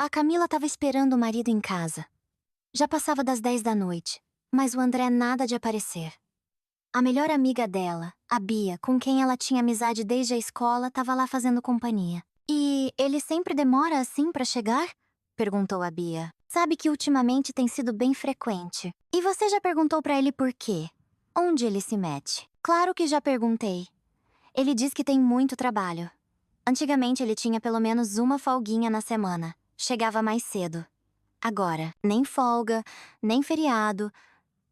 A Camila estava esperando o marido em casa. Já passava das 10 da noite, mas o André nada de aparecer. A melhor amiga dela, a Bia, com quem ela tinha amizade desde a escola, estava lá fazendo companhia. E ele sempre demora assim pra chegar? Perguntou a Bia. Sabe que ultimamente tem sido bem frequente. E você já perguntou pra ele por quê? Onde ele se mete? Claro que já perguntei. Ele diz que tem muito trabalho. Antigamente ele tinha pelo menos uma folguinha na semana. Chegava mais cedo. Agora, nem folga, nem feriado.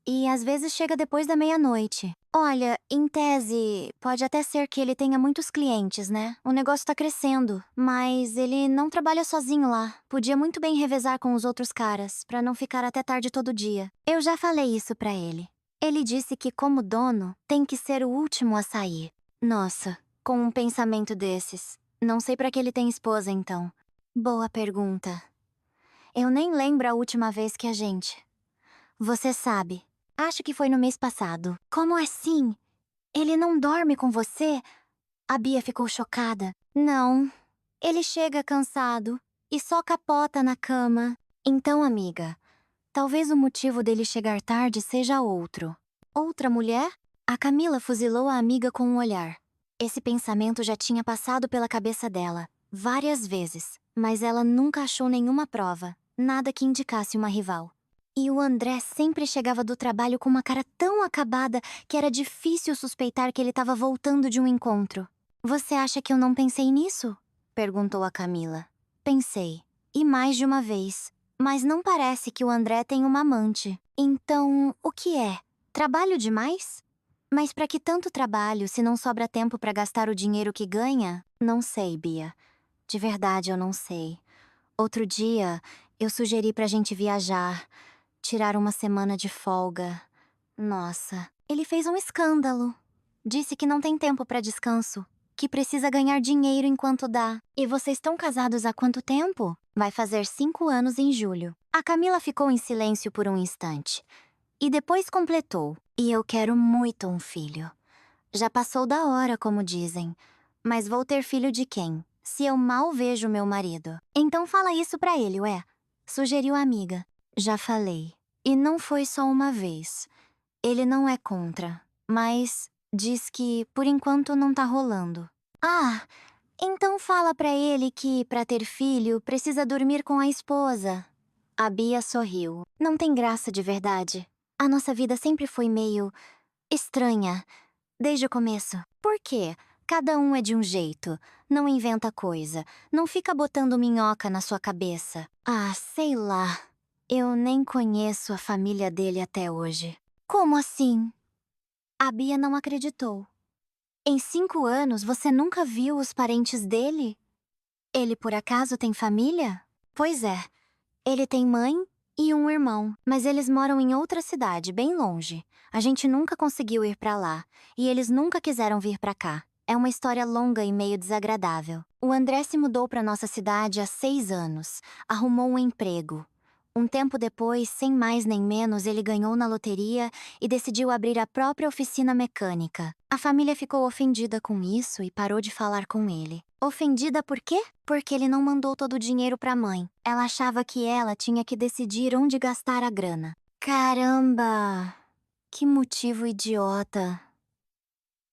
E às vezes chega depois da meia-noite. Olha, em tese, pode até ser que ele tenha muitos clientes, né? O negócio tá crescendo, mas ele não trabalha sozinho lá. Podia muito bem revezar com os outros caras, pra não ficar até tarde todo dia. Eu já falei isso pra ele. Ele disse que, como dono, tem que ser o último a sair. Nossa, com um pensamento desses. Não sei pra que ele tem esposa, então. Boa pergunta. Eu nem lembro a última vez que a gente... Você sabe. Acho que foi no mês passado. Como assim? Ele não dorme com você? A Bia ficou chocada. Não. Ele chega cansado e só capota na cama. Então, amiga, talvez o motivo dele chegar tarde seja outro. Outra mulher? A Camila fuzilou a amiga com um olhar. Esse pensamento já tinha passado pela cabeça dela, várias vezes, mas ela nunca achou nenhuma prova, nada que indicasse uma rival. E o André sempre chegava do trabalho com uma cara tão acabada que era difícil suspeitar que ele estava voltando de um encontro. Você acha que eu não pensei nisso? Perguntou a Camila. Pensei. E mais de uma vez. Mas não parece que o André tem uma amante. Então, o que é? Trabalho demais? Mas para que tanto trabalho se não sobra tempo para gastar o dinheiro que ganha? Não sei, Bia. De verdade, eu não sei. Outro dia, eu sugeri pra gente viajar, tirar uma semana de folga. Nossa, ele fez um escândalo. Disse que não tem tempo pra descanso, que precisa ganhar dinheiro enquanto dá. E vocês estão casados há quanto tempo? Vai fazer 5 anos em julho. A Camila ficou em silêncio por um instante. E depois completou. E eu quero muito um filho. Já passou da hora, como dizem. Mas vou ter filho de quem? Se eu mal vejo meu marido. Então fala isso pra ele, ué. Sugeriu a amiga. Já falei. E não foi só uma vez. Ele não é contra, mas diz que, por enquanto, não tá rolando. Ah, então fala pra ele que, pra ter filho, precisa dormir com a esposa. A Bia sorriu. Não tem graça de verdade. A nossa vida sempre foi meio... estranha. Desde o começo. Por quê? Cada um é de um jeito. Não inventa coisa. Não fica botando minhoca na sua cabeça. Ah, sei lá. Eu nem conheço a família dele até hoje. Como assim? A Bia não acreditou. Em 5 anos você nunca viu os parentes dele? Ele por acaso tem família? Pois é. Ele tem mãe e um irmão, mas eles moram em outra cidade, bem longe. A gente nunca conseguiu ir pra lá, e eles nunca quiseram vir pra cá. É uma história longa e meio desagradável. O André se mudou pra nossa cidade há 6 anos. Arrumou um emprego. Um tempo depois, sem mais nem menos, ele ganhou na loteria e decidiu abrir a própria oficina mecânica. A família ficou ofendida com isso e parou de falar com ele. Ofendida por quê? Porque ele não mandou todo o dinheiro pra mãe. Ela achava que ela tinha que decidir onde gastar a grana. Caramba! Que motivo idiota.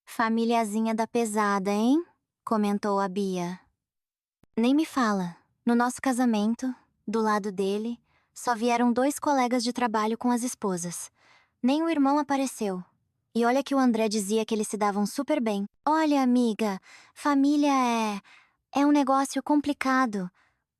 Famíliazinha da pesada, hein? Comentou a Bia. Nem me fala. No nosso casamento, do lado dele, só vieram 2 colegas de trabalho com as esposas. Nem o irmão apareceu. E olha que o André dizia que eles se davam super bem. Olha, amiga, família é um negócio complicado.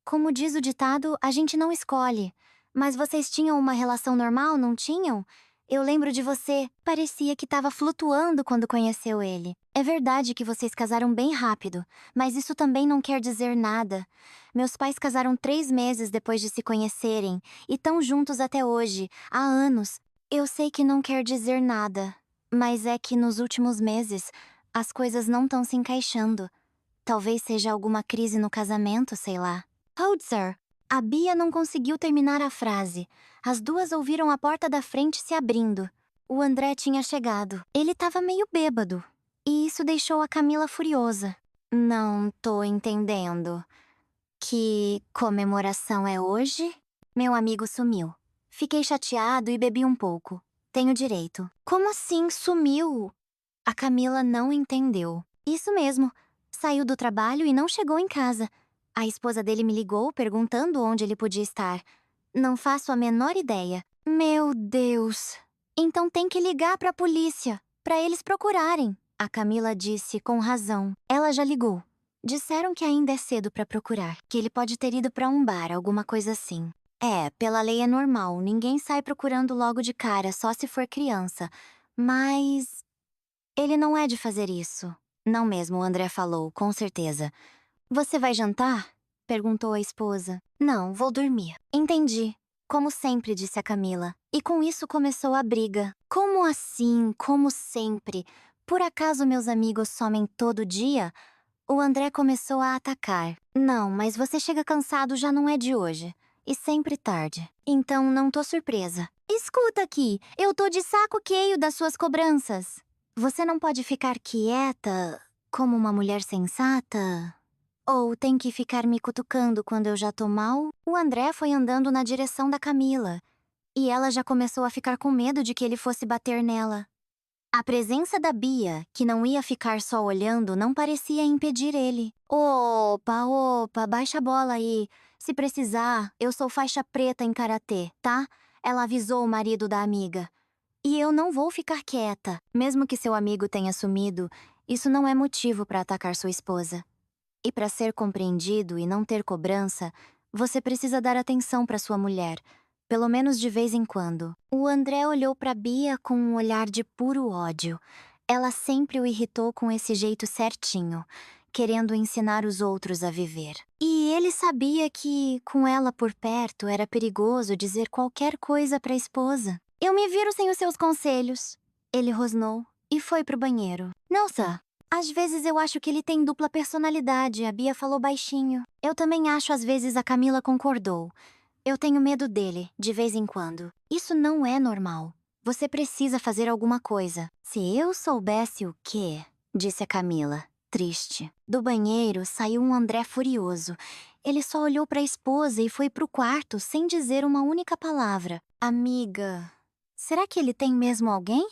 Como diz o ditado, a gente não escolhe. Mas vocês tinham uma relação normal, não tinham? Eu lembro de você. Parecia que estava flutuando quando conheceu ele. É verdade que vocês casaram bem rápido, mas isso também não quer dizer nada. Meus pais casaram 3 meses depois de se conhecerem e estão juntos até hoje, há anos. Eu sei que não quer dizer nada, mas é que nos últimos meses as coisas não estão se encaixando. Talvez seja alguma crise no casamento, sei lá. Holzer! A Bia não conseguiu terminar a frase. As duas ouviram a porta da frente se abrindo. O André tinha chegado. Ele estava meio bêbado. E isso deixou a Camila furiosa. Não tô entendendo. Que comemoração é hoje? Meu amigo sumiu. Fiquei chateado e bebi um pouco. Tenho direito. Como assim sumiu? A Camila não entendeu. Isso mesmo. Saiu do trabalho e não chegou em casa. A esposa dele me ligou perguntando onde ele podia estar. Não faço a menor ideia. Meu Deus. Então tem que ligar pra polícia, pra eles procurarem. A Camila disse com razão. Ela já ligou. Disseram que ainda é cedo pra procurar, que ele pode ter ido pra um bar, alguma coisa assim. É, pela lei é normal, ninguém sai procurando logo de cara, só se for criança. Mas ele não é de fazer isso. Não mesmo, o André falou, com certeza. Você vai jantar? Perguntou a esposa. Não, vou dormir. Entendi. Como sempre, disse a Camila. E com isso começou a briga. Como assim? Como sempre? Por acaso meus amigos somem todo dia? O André começou a atacar. Não, mas você chega cansado já não é de hoje. E sempre tarde. Então não tô surpresa. Escuta aqui, eu tô de saco cheio das suas cobranças. Você não pode ficar quieta como uma mulher sensata? Ou tem que ficar me cutucando quando eu já tô mal? O André foi andando na direção da Camila. E ela já começou a ficar com medo de que ele fosse bater nela. A presença da Bia, que não ia ficar só olhando, não parecia impedir ele. Opa, baixa a bola aí. Se precisar, eu sou faixa preta em karatê, tá? Ela avisou o marido da amiga. E eu não vou ficar quieta. Mesmo que seu amigo tenha sumido, isso não é motivo para atacar sua esposa. E para ser compreendido e não ter cobrança, você precisa dar atenção para sua mulher, pelo menos de vez em quando. O André olhou para Bia com um olhar de puro ódio. Ela sempre o irritou com esse jeito certinho, querendo ensinar os outros a viver. E ele sabia que, com ela por perto, era perigoso dizer qualquer coisa para a esposa. Eu me viro sem os seus conselhos. Ele rosnou e foi pro banheiro. Nossa! Às vezes eu acho que ele tem dupla personalidade, a Bia falou baixinho. Eu também acho, às vezes a Camila concordou. Eu tenho medo dele, de vez em quando. Isso não é normal. Você precisa fazer alguma coisa. Se eu soubesse o quê? Disse a Camila, triste. Do banheiro saiu um André furioso. Ele só olhou para a esposa e foi pro quarto sem dizer uma única palavra. Amiga, será que ele tem mesmo alguém?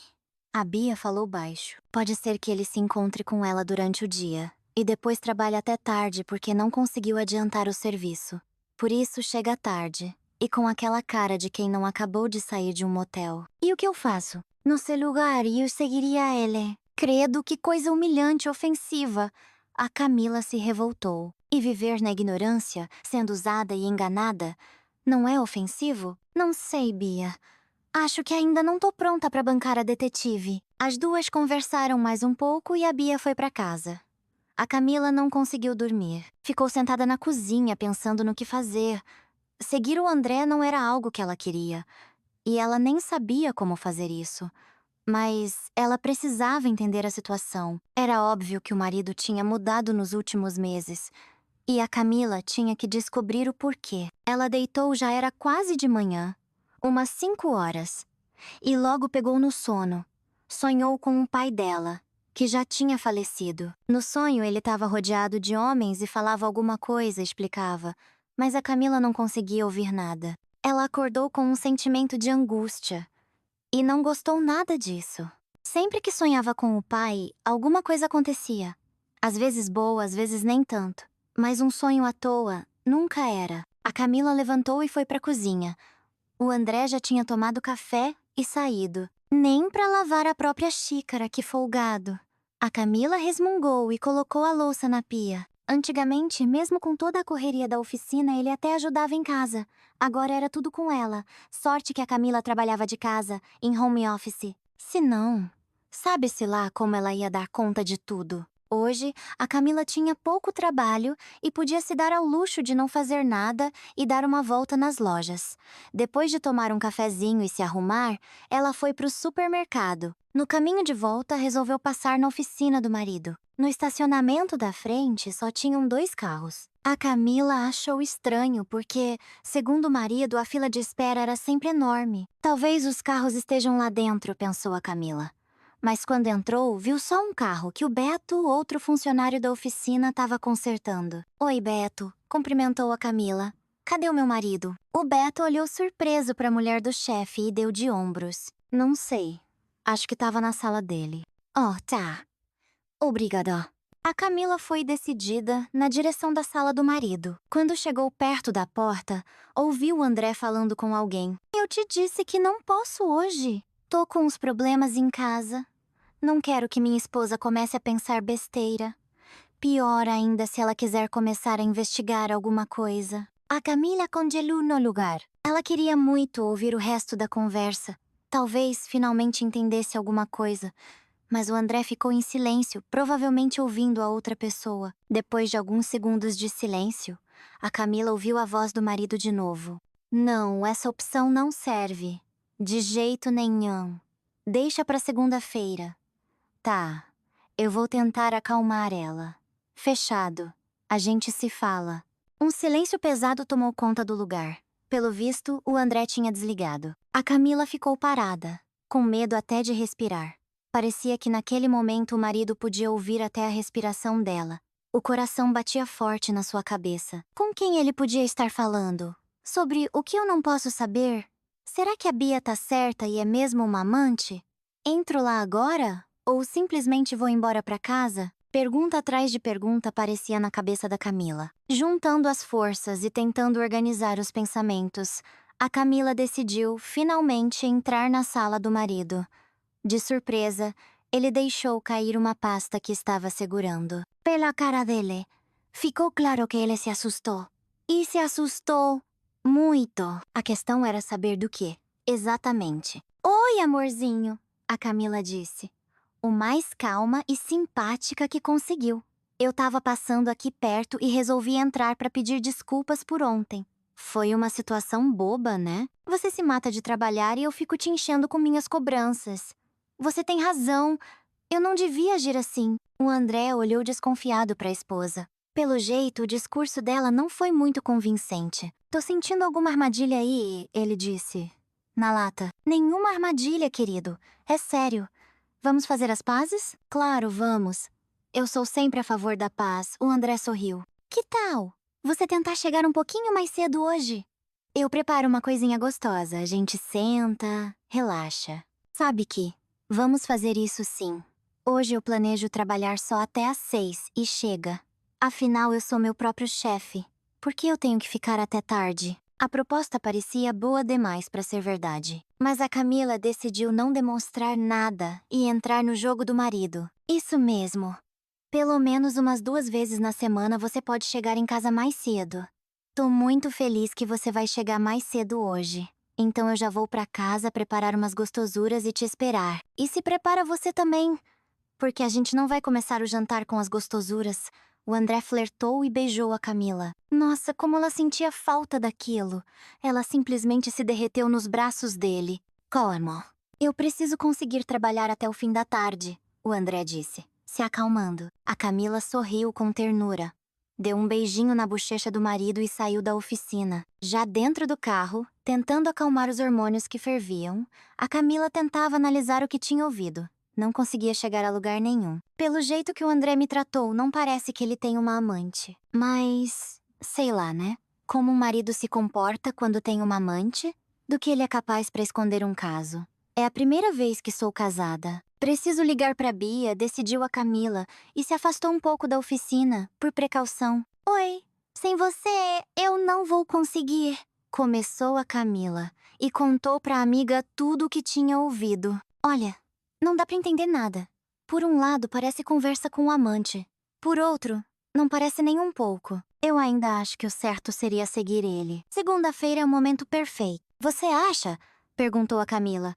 A Bia falou baixo. Pode ser que ele se encontre com ela durante o dia e depois trabalhe até tarde porque não conseguiu adiantar o serviço. Por isso chega tarde e com aquela cara de quem não acabou de sair de um motel. E o que eu faço? No seu lugar, eu seguiria ele. Credo, que coisa humilhante e ofensiva. A Camila se revoltou. E viver na ignorância, sendo usada e enganada, não é ofensivo? Não sei, Bia. Acho que ainda não tô pronta pra bancar a detetive. As duas conversaram mais um pouco e a Bia foi pra casa. A Camila não conseguiu dormir. Ficou sentada na cozinha pensando no que fazer. Seguir o André não era algo que ela queria. E ela nem sabia como fazer isso. Mas ela precisava entender a situação. Era óbvio que o marido tinha mudado nos últimos meses. E a Camila tinha que descobrir o porquê. Ela deitou já era quase de manhã. Umas 5 horas. E logo pegou no sono. Sonhou com o pai dela, que já tinha falecido. No sonho, ele estava rodeado de homens e falava alguma coisa, explicava. Mas a Camila não conseguia ouvir nada. Ela acordou com um sentimento de angústia. E não gostou nada disso. Sempre que sonhava com o pai, alguma coisa acontecia. Às vezes boa, às vezes nem tanto. Mas um sonho à toa nunca era. A Camila levantou e foi para a cozinha. O André já tinha tomado café e saído. Nem para lavar a própria xícara, que folgado. A Camila resmungou e colocou a louça na pia. Antigamente, mesmo com toda a correria da oficina, ele até ajudava em casa. Agora era tudo com ela. Sorte que a Camila trabalhava de casa, em home office. Se não, sabe-se lá como ela ia dar conta de tudo. Hoje, a Camila tinha pouco trabalho e podia se dar ao luxo de não fazer nada e dar uma volta nas lojas. Depois de tomar um cafezinho e se arrumar, ela foi para o supermercado. No caminho de volta, resolveu passar na oficina do marido. No estacionamento da frente, só tinham 2 carros. A Camila achou estranho porque, segundo o marido, a fila de espera era sempre enorme. Talvez os carros estejam lá dentro, pensou a Camila. Mas quando entrou, viu só um carro que o Beto, outro funcionário da oficina, estava consertando. Oi, Beto. cumprimentou a Camila. Cadê o meu marido? O Beto olhou surpreso para a mulher do chefe e deu de ombros. Não sei. Acho que tava na sala dele. Oh, tá. Obrigada. A Camila foi decidida na direção da sala do marido. Quando chegou perto da porta, ouviu o André falando com alguém. Eu te disse que não posso hoje. Tô com uns problemas em casa. Não quero que minha esposa comece a pensar besteira. Pior ainda se ela quiser começar a investigar alguma coisa. A Camila congelou no lugar. Ela queria muito ouvir o resto da conversa. Talvez finalmente entendesse alguma coisa. Mas o André ficou em silêncio, provavelmente ouvindo a outra pessoa. Depois de alguns segundos de silêncio, a Camila ouviu a voz do marido de novo. Não, essa opção não serve. De jeito nenhum. Deixa pra segunda-feira. Tá, eu vou tentar acalmar ela. Fechado. A gente se fala. Um silêncio pesado tomou conta do lugar. Pelo visto, o André tinha desligado. A Camila ficou parada, com medo até de respirar. Parecia que naquele momento o marido podia ouvir até a respiração dela. O coração batia forte na sua cabeça. Com quem ele podia estar falando? Sobre o que eu não posso saber? Será que a Bia tá certa e é mesmo uma amante? Entro lá agora? Ou simplesmente vou embora pra casa? Pergunta atrás de pergunta aparecia na cabeça da Camila. Juntando as forças e tentando organizar os pensamentos, a Camila decidiu, finalmente, entrar na sala do marido. De surpresa, ele deixou cair uma pasta que estava segurando. Pela cara dele, ficou claro que ele se assustou. E se assustou muito. A questão era saber do quê. Exatamente. Oi, amorzinho, a Camila disse. O mais calma e simpática que conseguiu. Eu tava passando aqui perto e resolvi entrar para pedir desculpas por ontem. Foi uma situação boba, né? Você se mata de trabalhar e eu fico te enchendo com minhas cobranças. Você tem razão. Eu não devia agir assim. O André olhou desconfiado para a esposa. Pelo jeito, o discurso dela não foi muito convincente. Tô sentindo alguma armadilha aí, ele disse. Na lata. Nenhuma armadilha, querido. É sério. Vamos fazer as pazes? Claro, vamos. Eu sou sempre a favor da paz, o André sorriu. Que tal? Você tentar chegar um pouquinho mais cedo hoje? Eu preparo uma coisinha gostosa, a gente senta, relaxa. Sabe que? Vamos fazer isso sim. Hoje eu planejo trabalhar só até às 6 e chega. Afinal, eu sou meu próprio chefe. Por que eu tenho que ficar até tarde? A proposta parecia boa demais para ser verdade. Mas a Camila decidiu não demonstrar nada e entrar no jogo do marido. Isso mesmo. Pelo menos umas 2 vezes na semana você pode chegar em casa mais cedo. Tô muito feliz que você vai chegar mais cedo hoje. Então eu já vou pra casa preparar umas gostosuras e te esperar. E se prepara você também, porque a gente não vai começar o jantar com as gostosuras. O André flertou e beijou a Camila. Nossa, como ela sentia falta daquilo. Ela simplesmente se derreteu nos braços dele. Calma. Eu preciso conseguir trabalhar até o fim da tarde, o André disse, se acalmando. A Camila sorriu com ternura. Deu um beijinho na bochecha do marido e saiu da oficina. Já dentro do carro, tentando acalmar os hormônios que ferviam, a Camila tentava analisar o que tinha ouvido. Não conseguia chegar a lugar nenhum. Pelo jeito que o André me tratou, não parece que ele tem uma amante. Mas, sei lá, né? Como um marido se comporta quando tem uma amante, do que ele é capaz para esconder um caso. É a primeira vez que sou casada. Preciso ligar pra Bia, decidiu a Camila, e se afastou um pouco da oficina, por precaução. Oi, sem você, eu não vou conseguir. Começou a Camila, e contou pra amiga tudo o que tinha ouvido. Olha, não dá pra entender nada. Por um lado, parece conversa com o amante. Por outro, não parece nem um pouco. Eu ainda acho que o certo seria seguir ele. Segunda-feira é o momento perfeito. Você acha? Perguntou a Camila.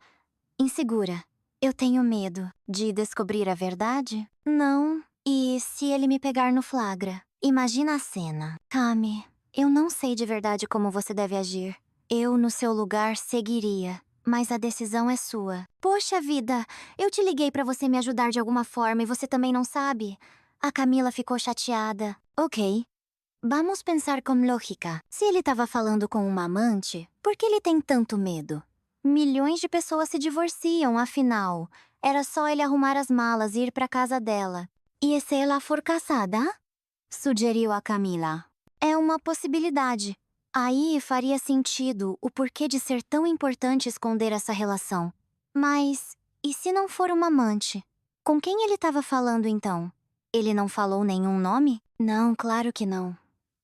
Insegura. Eu tenho medo de descobrir a verdade? Não. E se ele me pegar no flagra? Imagina a cena. Cami, eu não sei de verdade como você deve agir. Eu, no seu lugar, seguiria. Mas a decisão é sua. Poxa vida, eu te liguei pra você me ajudar de alguma forma e você também não sabe? A Camila ficou chateada. Ok. Vamos pensar com lógica. Se ele estava falando com uma amante, por que ele tem tanto medo? Milhões de pessoas se divorciam, afinal. Era só ele arrumar as malas e ir pra casa dela. E se ela for casada? Sugeriu a Camila. É uma possibilidade. Aí faria sentido o porquê de ser tão importante esconder essa relação. Mas, e se não for uma amante? Com quem ele estava falando então? Ele não falou nenhum nome? Não, claro que não.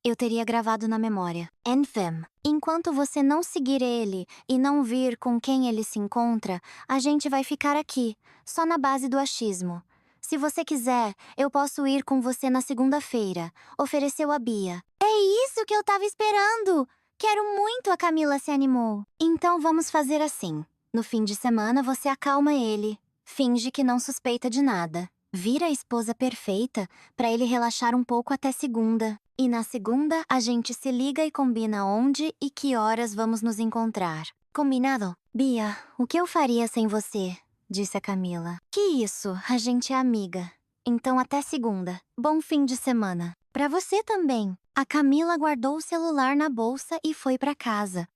Eu teria gravado na memória. Enfim, enquanto você não seguir ele e não vir com quem ele se encontra, a gente vai ficar aqui, só na base do achismo. Se você quiser, eu posso ir com você na segunda-feira, ofereceu a Bia. É isso que eu tava esperando! Quero muito, a Camila se animou. Então vamos fazer assim. No fim de semana você acalma ele, finge que não suspeita de nada. Vira a esposa perfeita pra ele relaxar um pouco até segunda. E na segunda, a gente se liga e combina onde e que horas vamos nos encontrar. Combinado? Bia, o que eu faria sem você? Disse a Camila. Que isso? A gente é amiga. Então até segunda. Bom fim de semana. Pra você também. A Camila guardou o celular na bolsa e foi pra casa.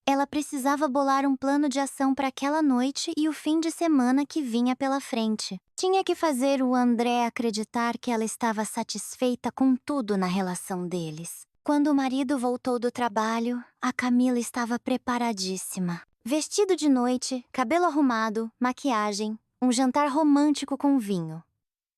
Ela precisava bolar um plano de ação para aquela noite e o fim de semana que vinha pela frente. Tinha que fazer o André acreditar que ela estava satisfeita com tudo na relação deles. Quando o marido voltou do trabalho, a Camila estava preparadíssima. Vestido de noite, cabelo arrumado, maquiagem, um jantar romântico com vinho.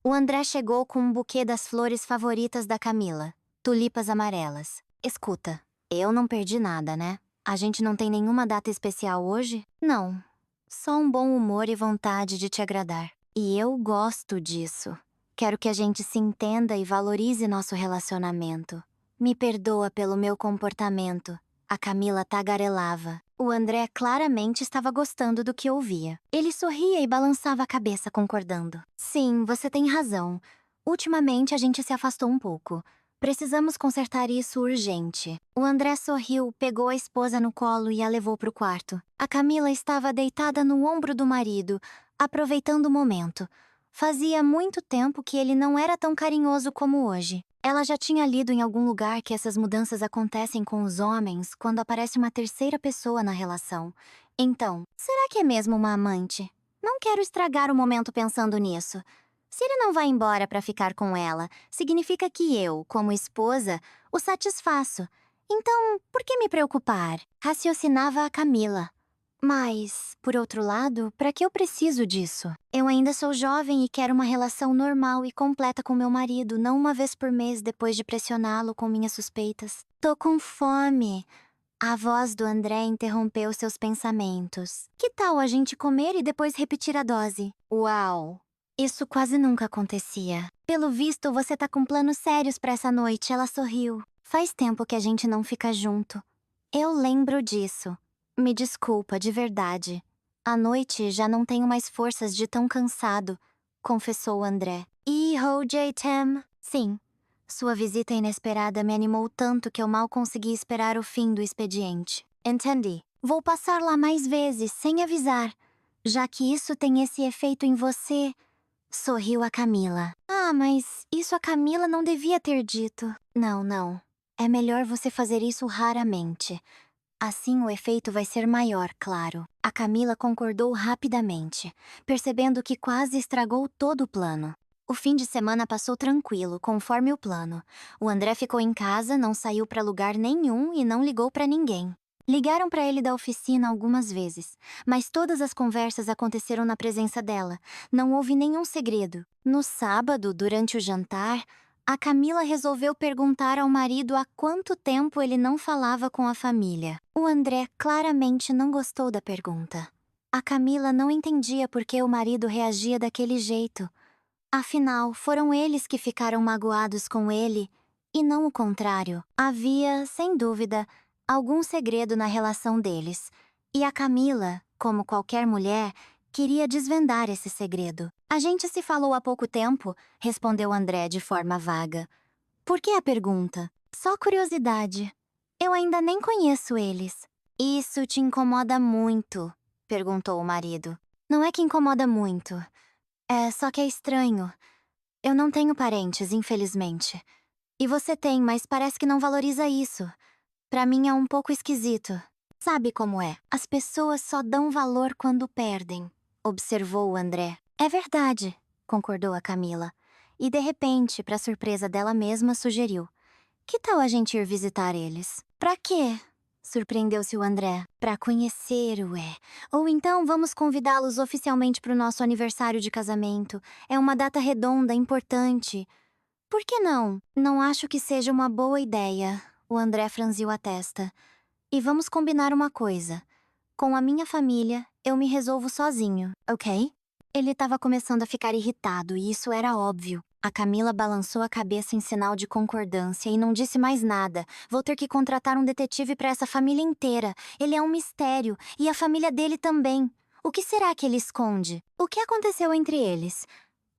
O André chegou com um buquê das flores favoritas da Camila, tulipas amarelas. Escuta, eu não perdi nada, né? A gente não tem nenhuma data especial hoje? Não. Só um bom humor e vontade de te agradar. E eu gosto disso. Quero que a gente se entenda e valorize nosso relacionamento. Me perdoa pelo meu comportamento. A Camila tagarelava. O André claramente estava gostando do que ouvia. Ele sorria e balançava a cabeça concordando. Sim, você tem razão. Ultimamente a gente se afastou um pouco. Precisamos consertar isso urgente. O André sorriu, pegou a esposa no colo e a levou para o quarto. A Camila estava deitada no ombro do marido, aproveitando o momento. Fazia muito tempo que ele não era tão carinhoso como hoje. Ela já tinha lido em algum lugar que essas mudanças acontecem com os homens quando aparece uma terceira pessoa na relação. Então, será que é mesmo uma amante? Não quero estragar o momento pensando nisso. Se ele não vai embora para ficar com ela, significa que eu, como esposa, o satisfaço. Então, por que me preocupar? Raciocinava a Camila. Mas, por outro lado, para que eu preciso disso? Eu ainda sou jovem e quero uma relação normal e completa com meu marido, não uma vez por mês depois de pressioná-lo com minhas suspeitas. Tô com fome. A voz do André interrompeu seus pensamentos. Que tal a gente comer e depois repetir a dose? Uau! Isso quase nunca acontecia. Pelo visto, você tá com planos sérios pra essa noite, ela sorriu. Faz tempo que a gente não fica junto. Eu lembro disso. Me desculpa, de verdade. À noite já não tenho mais forças de tão cansado, confessou André. E J. Tem? Sim. Sua visita inesperada me animou tanto que eu mal consegui esperar o fim do expediente. Entendi. Vou passar lá mais vezes, sem avisar. Já que isso tem esse efeito em você... Sorriu a Camila. Ah, mas isso a Camila não devia ter dito. Não, não. É melhor você fazer isso raramente. Assim o efeito vai ser maior, claro. A Camila concordou rapidamente, percebendo que quase estragou todo o plano. O fim de semana passou tranquilo, conforme o plano. O André ficou em casa, não saiu para lugar nenhum e não ligou para ninguém. Ligaram para ele da oficina algumas vezes, mas todas as conversas aconteceram na presença dela. Não houve nenhum segredo. No sábado, durante o jantar, a Camila resolveu perguntar ao marido há quanto tempo ele não falava com a família. O André claramente não gostou da pergunta. A Camila não entendia por que o marido reagia daquele jeito. Afinal, foram eles que ficaram magoados com ele, e não o contrário. Havia, sem dúvida, algum segredo na relação deles, e a Camila, como qualquer mulher, queria desvendar esse segredo. A gente se falou há pouco tempo, respondeu André de forma vaga. Por que a pergunta? Só curiosidade. Eu ainda nem conheço eles. Isso te incomoda muito? Perguntou o marido. Não é que incomoda muito. É só que é estranho. Eu não tenho parentes, infelizmente. E você tem, mas parece que não valoriza isso. Pra mim é um pouco esquisito. Sabe como é? As pessoas só dão valor quando perdem, observou o André. É verdade, concordou a Camila. E de repente, pra surpresa dela mesma, sugeriu. Que tal a gente ir visitar eles? Pra quê? Surpreendeu-se o André. Pra conhecer, ué. Ou então vamos convidá-los oficialmente pro nosso aniversário de casamento. É uma data redonda, importante. Por que não? Não acho que seja uma boa ideia. O André franziu a testa. E vamos combinar uma coisa. Com a minha família, eu me resolvo sozinho, ok? Ele estava começando a ficar irritado e isso era óbvio. A Camila balançou a cabeça em sinal de concordância e não disse mais nada. Vou ter que contratar um detetive para essa família inteira. Ele é um mistério e a família dele também. O que será que ele esconde? O que aconteceu entre eles?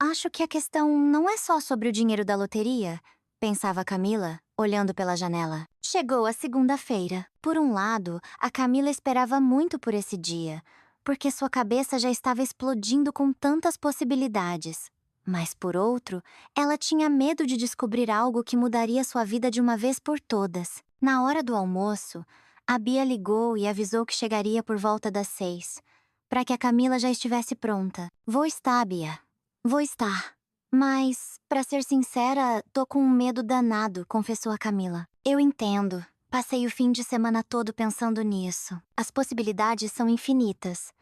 Acho que a questão não é só sobre o dinheiro da loteria, pensava Camila, olhando pela janela. Chegou a segunda-feira. Por um lado, a Camila esperava muito por esse dia, porque sua cabeça já estava explodindo com tantas possibilidades. Mas por outro, ela tinha medo de descobrir algo que mudaria sua vida de uma vez por todas. Na hora do almoço, a Bia ligou e avisou que chegaria por volta das 6, para que a Camila já estivesse pronta. Vou estar, Bia. Vou estar. Mas, pra ser sincera, tô com um medo danado, confessou a Camila. Eu entendo. Passei o fim de semana todo pensando nisso. As possibilidades são infinitas.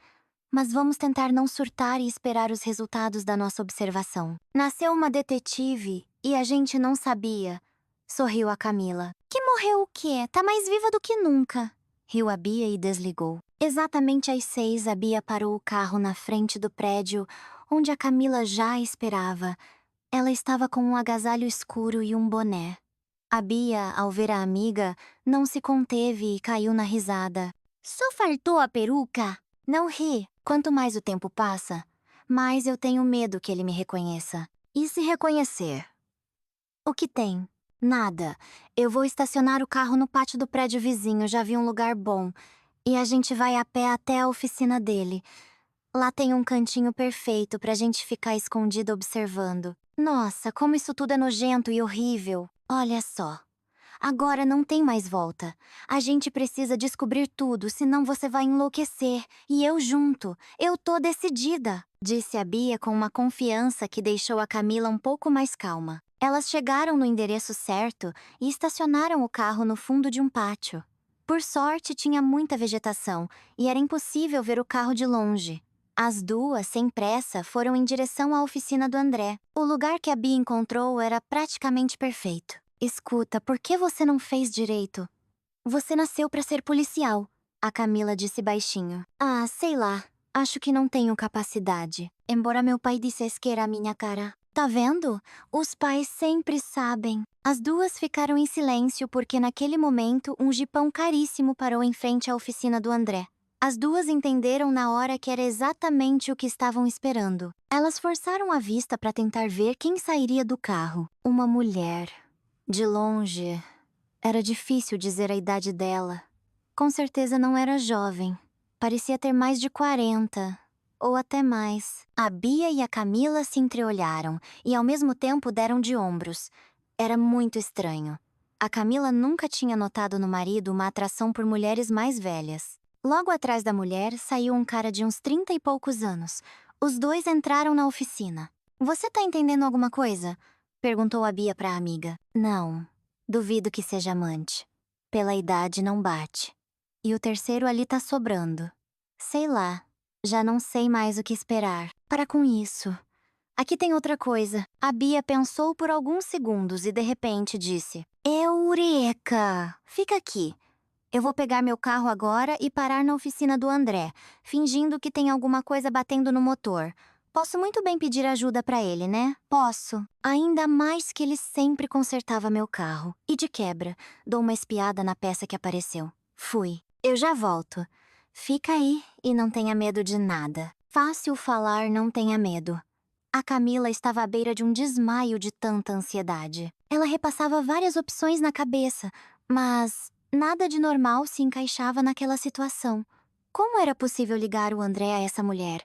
Mas vamos tentar não surtar e esperar os resultados da nossa observação. Nasceu uma detetive e a gente não sabia. Sorriu a Camila. Que morreu o quê? Tá mais viva do que nunca. Riu a Bia e desligou. Exatamente às 6, a Bia parou o carro na frente do prédio onde a Camila já esperava. Ela estava com um agasalho escuro e um boné. A Bia, ao ver a amiga, não se conteve e caiu na risada. Só faltou a peruca? Não ri. Quanto mais o tempo passa, mais eu tenho medo que ele me reconheça. E se reconhecer? O que tem? Nada. Eu vou estacionar o carro no pátio do prédio vizinho, já vi um lugar bom. E a gente vai a pé até a oficina dele. Lá tem um cantinho perfeito pra gente ficar escondido observando. Nossa, como isso tudo é nojento e horrível. Olha só. Agora não tem mais volta. A gente precisa descobrir tudo, senão você vai enlouquecer. E eu junto. Eu tô decidida, disse a Bia com uma confiança que deixou a Camila um pouco mais calma. Elas chegaram no endereço certo e estacionaram o carro no fundo de um pátio. Por sorte, tinha muita vegetação e era impossível ver o carro de longe. As duas, sem pressa, foram em direção à oficina do André. O lugar que a Bia encontrou era praticamente perfeito. Escuta, por que você não fez direito? Você nasceu para ser policial, a Camila disse baixinho. Ah, sei lá. Acho que não tenho capacidade. Embora meu pai dissesse que era a minha cara. Tá vendo? Os pais sempre sabem. As duas ficaram em silêncio porque naquele momento um jipão caríssimo parou em frente à oficina do André. As duas entenderam na hora que era exatamente o que estavam esperando. Elas forçaram a vista para tentar ver quem sairia do carro. Uma mulher. De longe, era difícil dizer a idade dela. Com certeza não era jovem. Parecia ter mais de 40, ou até mais. A Bia e a Camila se entreolharam e ao mesmo tempo deram de ombros. Era muito estranho. A Camila nunca tinha notado no marido uma atração por mulheres mais velhas. Logo atrás da mulher saiu um cara de uns 30 e poucos anos. Os dois entraram na oficina. Você tá entendendo alguma coisa? Perguntou a Bia pra amiga. Não, duvido que seja amante. Pela idade não bate. E o terceiro ali tá sobrando. Sei lá, já não sei mais o que esperar. Para com isso. Aqui tem outra coisa. A Bia pensou por alguns segundos e de repente disse: Eureka! Fica aqui. Eu vou pegar meu carro agora e parar na oficina do André, fingindo que tem alguma coisa batendo no motor. Posso muito bem pedir ajuda pra ele, né? Posso. Ainda mais que ele sempre consertava meu carro. E de quebra, dou uma espiada na peça que apareceu. Fui. Eu já volto. Fica aí e não tenha medo de nada. Fácil falar, não tenha medo. A Camila estava à beira de um desmaio de tanta ansiedade. Ela repassava várias opções na cabeça, mas nada de normal se encaixava naquela situação. Como era possível ligar o André a essa mulher?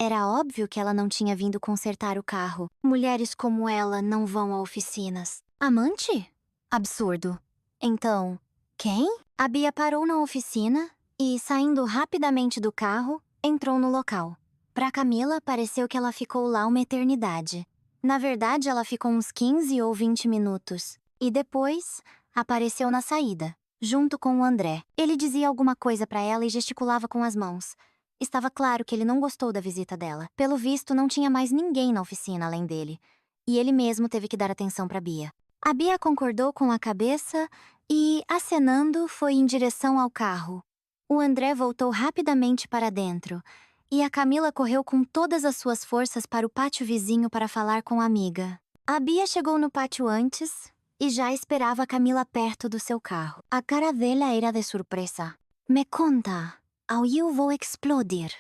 Era óbvio que ela não tinha vindo consertar o carro. Mulheres como ela não vão a oficinas. Amante? Absurdo. Então, quem? A Bia parou na oficina e, saindo rapidamente do carro, entrou no local. Pra Camila, pareceu que ela ficou lá uma eternidade. Na verdade, ela ficou uns 15 ou 20 minutos. E depois, apareceu na saída, junto com o André. Ele dizia alguma coisa pra ela e gesticulava com as mãos. Estava claro que ele não gostou da visita dela. Pelo visto, não tinha mais ninguém na oficina além dele. E ele mesmo teve que dar atenção pra Bia. A Bia concordou com a cabeça e, acenando, foi em direção ao carro. O André voltou rapidamente para dentro, e a Camila correu com todas as suas forças para o pátio vizinho para falar com a amiga. A Bia chegou no pátio antes e já esperava a Camila perto do seu carro. A cara dela era de surpresa. Me conta, ou eu vou explodir,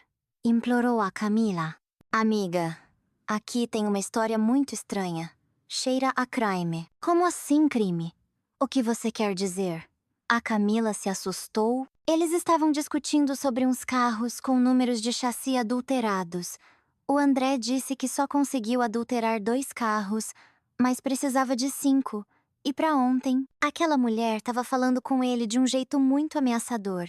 implorou a Camila. Amiga, aqui tem uma história muito estranha. Cheira a crime. Como assim crime? O que você quer dizer? A Camila se assustou. Eles estavam discutindo sobre uns carros com números de chassi adulterados. O André disse que só conseguiu adulterar 2 carros, mas precisava de 5. E pra ontem, aquela mulher estava falando com ele de um jeito muito ameaçador.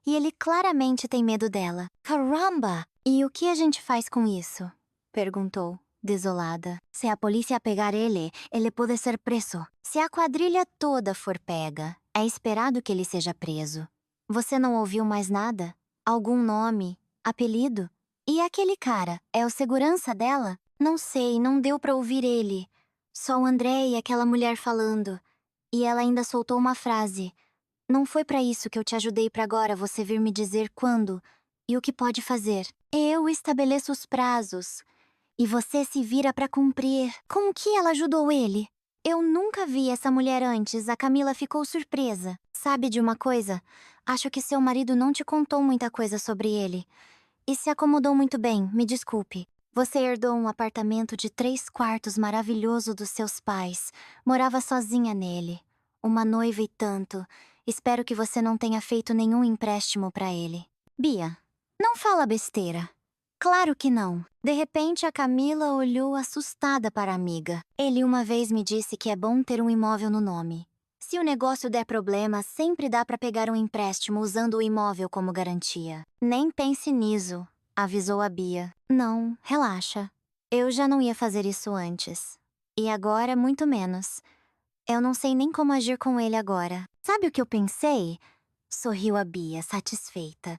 E ele claramente tem medo dela. Caramba! E o que a gente faz com isso? Perguntou, desolada. Se a polícia pegar ele pode ser preso. Se a quadrilha toda for pega, é esperado que ele seja preso. Você não ouviu mais nada? Algum nome? Apelido? E aquele cara, é o segurança dela? Não sei, não deu pra ouvir ele. Só o André e aquela mulher falando. E ela ainda soltou uma frase. Não foi pra isso que eu te ajudei pra agora você vir me dizer quando e o que pode fazer. Eu estabeleço os prazos. E você se vira pra cumprir. Com que ela ajudou ele? Eu nunca vi essa mulher antes, a Camila ficou surpresa. Sabe de uma coisa? Acho que seu marido não te contou muita coisa sobre ele. E se acomodou muito bem, me desculpe. Você herdou um apartamento de 3 quartos maravilhoso dos seus pais. Morava sozinha nele. Uma noiva e tanto. Espero que você não tenha feito nenhum empréstimo pra ele. Bia, não fala besteira. Claro que não. De repente, a Camila olhou assustada para a amiga. Ele uma vez me disse que é bom ter um imóvel no nome. Se o negócio der problema, sempre dá para pegar um empréstimo usando o imóvel como garantia. Nem pense nisso, avisou a Bia. Não, relaxa. Eu já não ia fazer isso antes. E agora, muito menos. Eu não sei nem como agir com ele agora. Sabe o que eu pensei? Sorriu a Bia, satisfeita.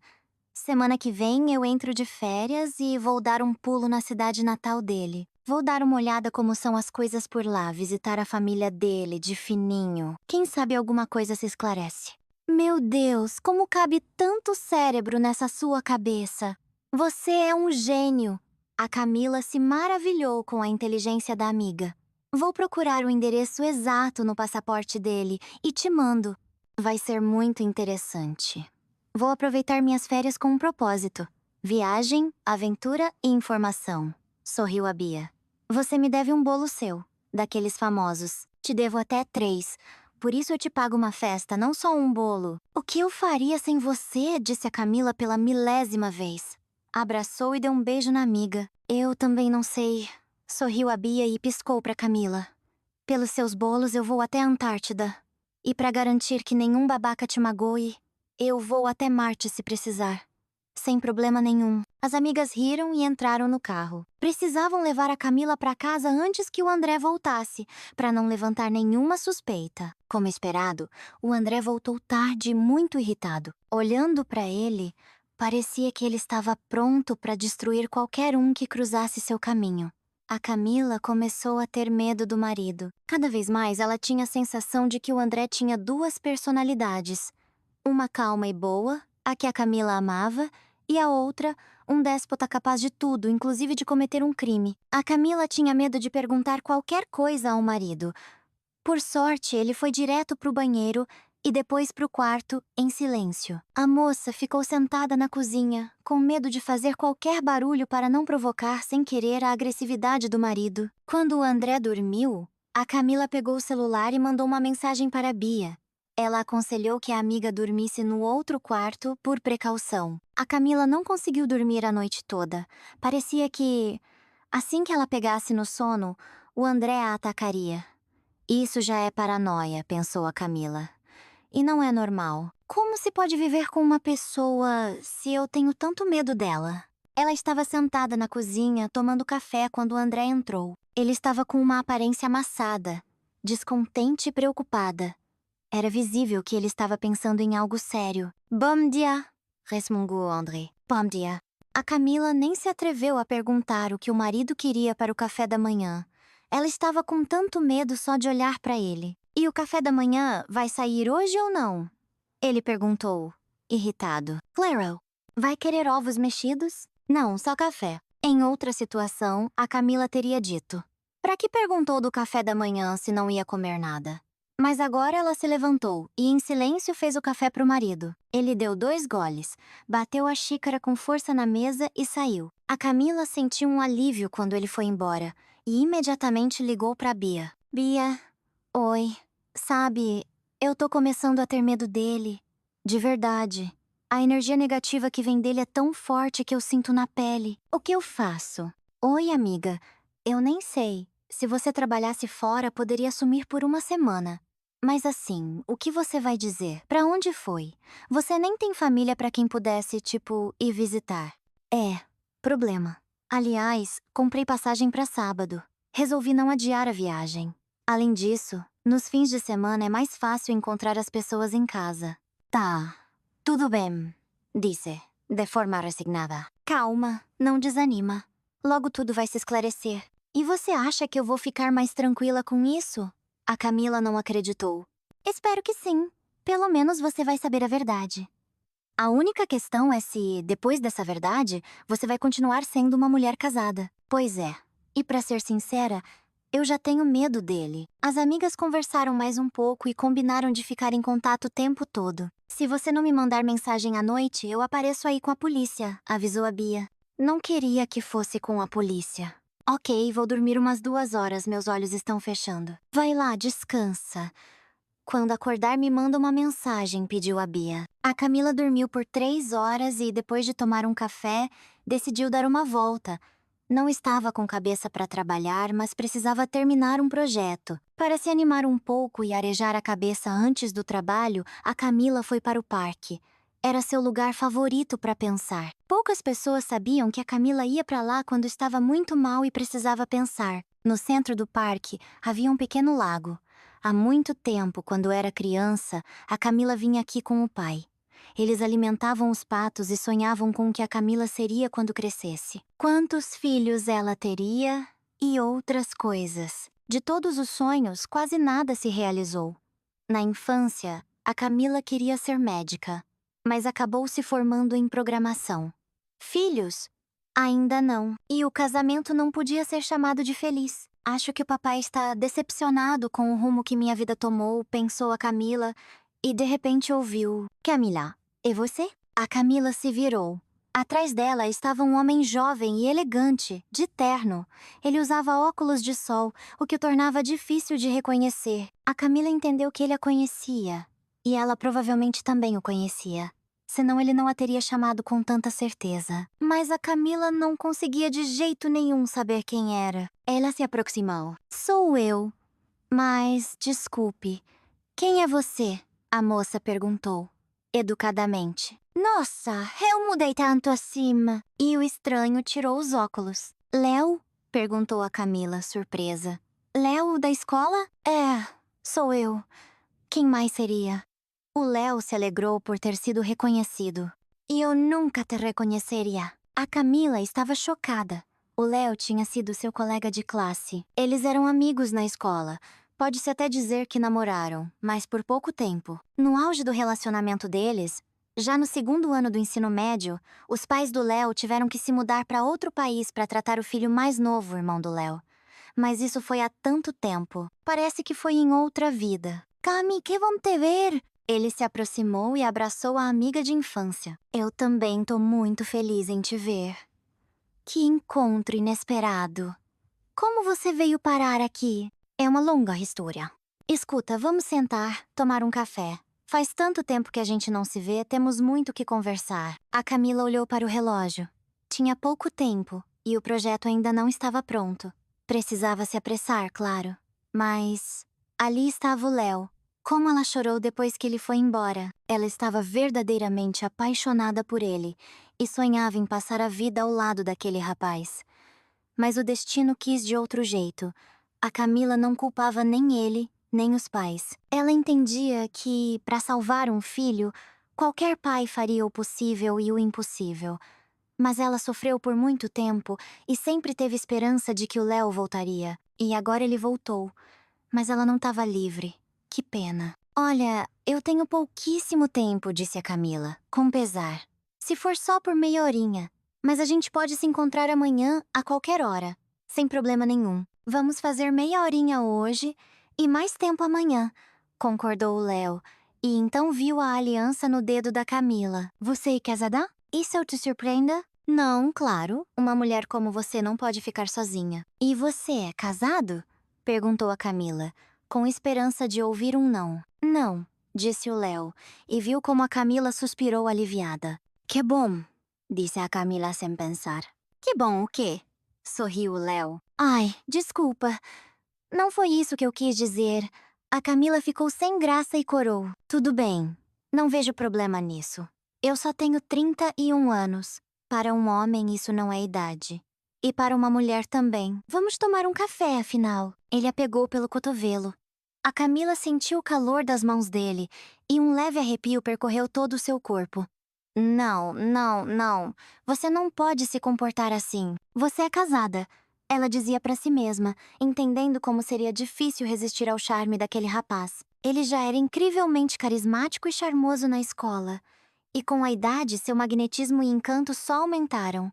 Semana que vem eu entro de férias e vou dar um pulo na cidade natal dele. Vou dar uma olhada como são as coisas por lá, visitar a família dele, de fininho. Quem sabe alguma coisa se esclarece. Meu Deus, como cabe tanto cérebro nessa sua cabeça? Você é um gênio! A Camila se maravilhou com a inteligência da amiga. Vou procurar o endereço exato no passaporte dele e te mando. Vai ser muito interessante. Vou aproveitar minhas férias com um propósito. Viagem, aventura e informação. Sorriu a Bia. Você me deve um bolo seu, daqueles famosos. Te devo até 3. Por isso eu te pago uma festa, não só um bolo. O que eu faria sem você? Disse a Camila pela 1000ª vez. Abraçou e deu um beijo na amiga. Eu também não sei. Sorriu a Bia e piscou para Camila. Pelos seus bolos eu vou até a Antártida. E para garantir que nenhum babaca te magoe, eu vou até Marte se precisar. Sem problema nenhum. As amigas riram e entraram no carro. Precisavam levar a Camila para casa antes que o André voltasse, para não levantar nenhuma suspeita. Como esperado, o André voltou tarde e muito irritado. Olhando para ele, parecia que ele estava pronto para destruir qualquer um que cruzasse seu caminho. A Camila começou a ter medo do marido. Cada vez mais ela tinha a sensação de que o André tinha 2 personalidades. Uma calma e boa, a que a Camila amava, e a outra, um déspota capaz de tudo, inclusive de cometer um crime. A Camila tinha medo de perguntar qualquer coisa ao marido. Por sorte, ele foi direto pro banheiro e depois pro quarto, em silêncio. A moça ficou sentada na cozinha, com medo de fazer qualquer barulho para não provocar sem querer a agressividade do marido. Quando o André dormiu, a Camila pegou o celular e mandou uma mensagem para a Bia. Ela aconselhou que a amiga dormisse no outro quarto por precaução. A Camila não conseguiu dormir a noite toda. Parecia que, assim que ela pegasse no sono, o André a atacaria. Isso já é paranoia, pensou a Camila. E não é normal. Como se pode viver com uma pessoa se eu tenho tanto medo dela? Ela estava sentada na cozinha tomando café quando o André entrou. Ele estava com uma aparência amassada. descontente e preocupada. Era visível que ele estava pensando em algo sério. Bom dia, resmungou André. Bom dia. A Camila nem se atreveu a perguntar o que o marido queria para o café da manhã. Ela estava com tanto medo só de olhar para ele. E o café da manhã vai sair hoje ou não? Ele perguntou, irritado. Claro, vai querer ovos mexidos? Não, só café. Em outra situação, a Camila teria dito: para que perguntou do café da manhã se não ia comer nada? Mas agora ela se levantou e em silêncio fez o café para o marido. Ele deu 2 goles, bateu a xícara com força na mesa e saiu. A Camila sentiu um alívio quando ele foi embora e imediatamente ligou para Bia. Bia, oi. Sabe, eu tô começando a ter medo dele. De verdade. A energia negativa que vem dele é tão forte que eu sinto na pele. O que eu faço? Oi, amiga. Eu nem sei. Se você trabalhasse fora, poderia sumir por uma semana. Mas assim, o que você vai dizer? Pra onde foi? Você nem tem família pra quem pudesse, tipo, ir visitar. É, problema. Aliás, comprei passagem pra sábado. Resolvi não adiar a viagem. Além disso, nos fins de semana é mais fácil encontrar as pessoas em casa. Tá, tudo bem, disse, de forma resignada. Calma, não desanima. Logo tudo vai se esclarecer. E você acha que eu vou ficar mais tranquila com isso? A Camila não acreditou. Espero que sim. Pelo menos você vai saber a verdade. A única questão é se, depois dessa verdade, você vai continuar sendo uma mulher casada. Pois é. E pra ser sincera, eu já tenho medo dele. As amigas conversaram mais um pouco e combinaram de ficar em contato o tempo todo. Se você não me mandar mensagem à noite, eu apareço aí com a polícia, avisou a Bia. Não queria que fosse com a polícia. Ok, vou dormir umas 2 horas, meus olhos estão fechando. Vai lá, descansa. Quando acordar, me manda uma mensagem, pediu a Bia. A Camila dormiu por 3 horas e, depois de tomar um café, decidiu dar uma volta. Não estava com cabeça para trabalhar, mas precisava terminar um projeto. Para se animar um pouco e arejar a cabeça antes do trabalho, a Camila foi para o parque. Era seu lugar favorito para pensar. Poucas pessoas sabiam que a Camila ia para lá quando estava muito mal e precisava pensar. No centro do parque havia um pequeno lago. Há muito tempo, quando era criança, a Camila vinha aqui com o pai. Eles alimentavam os patos e sonhavam com o que a Camila seria quando crescesse. Quantos filhos ela teria e outras coisas. De todos os sonhos, quase nada se realizou. Na infância, a Camila queria ser médica, mas acabou se formando em programação. Filhos? Ainda não. E o casamento não podia ser chamado de feliz. Acho que o papai está decepcionado com o rumo que minha vida tomou, pensou a Camila, e de repente ouviu: Camila, é você? A Camila se virou. Atrás dela estava um homem jovem e elegante, de terno. Ele usava óculos de sol, o que o tornava difícil de reconhecer. A Camila entendeu que ele a conhecia. E ela provavelmente também o conhecia. Senão ele não a teria chamado com tanta certeza. Mas a Camila não conseguia de jeito nenhum saber quem era. Ela se aproximou. Sou eu. Mas, desculpe, quem é você? A moça perguntou, educadamente. Nossa, eu mudei tanto assim. E o estranho tirou os óculos. Léo? Perguntou a Camila, surpresa. Léo da escola? É, sou eu. Quem mais seria? O Léo se alegrou por ter sido reconhecido. E eu nunca te reconheceria. A Camila estava chocada. O Léo tinha sido seu colega de classe. Eles eram amigos na escola. Pode-se até dizer que namoraram, mas por pouco tempo. No auge do relacionamento deles, já no 2º ano do ensino médio, os pais do Léo tiveram que se mudar para outro país para tratar o filho mais novo, o irmão do Léo. Mas isso foi há tanto tempo. Parece que foi em outra vida. Cami, que bom te ver! Ele se aproximou e abraçou a amiga de infância. Eu também tô muito feliz em te ver. Que encontro inesperado. Como você veio parar aqui? É uma longa história. Escuta, vamos sentar, tomar um café. Faz tanto tempo que a gente não se vê, temos muito que conversar. A Camila olhou para o relógio. Tinha pouco tempo e o projeto ainda não estava pronto. Precisava se apressar, claro. Mas ali estava o Léo. Como ela chorou depois que ele foi embora. Ela estava verdadeiramente apaixonada por ele e sonhava em passar a vida ao lado daquele rapaz. Mas o destino quis de outro jeito. A Camila não culpava nem ele, nem os pais. Ela entendia que, para salvar um filho, qualquer pai faria o possível e o impossível. Mas ela sofreu por muito tempo e sempre teve esperança de que o Léo voltaria. E agora ele voltou. Mas ela não estava livre. Que pena. Olha, eu tenho pouquíssimo tempo, disse a Camila, com pesar. Se for só por meia horinha. Mas a gente pode se encontrar amanhã, a qualquer hora. Sem problema nenhum. Vamos fazer meia horinha hoje e mais tempo amanhã, concordou o Léo. E então viu a aliança no dedo da Camila. Você é casada? Isso eu te surpreenda? Não, claro. Uma mulher como você não pode ficar sozinha. E você é casado? Perguntou a Camila, com esperança de ouvir um não. Não, disse o Léo, e viu como a Camila suspirou aliviada. Que bom, disse a Camila sem pensar. Que bom o quê? Sorriu o Léo. Ai, desculpa. Não foi isso que eu quis dizer. A Camila ficou sem graça e corou. Tudo bem, não vejo problema nisso. Eu só tenho 31 anos. Para um homem, isso não é idade. E para uma mulher também. Vamos tomar um café, afinal. Ele a pegou pelo cotovelo. A Camila sentiu o calor das mãos dele e um leve arrepio percorreu todo o seu corpo. Não, não, não. Você não pode se comportar assim. Você é casada. Ela dizia para si mesma, entendendo como seria difícil resistir ao charme daquele rapaz. Ele já era incrivelmente carismático e charmoso na escola. E com a idade, seu magnetismo e encanto só aumentaram.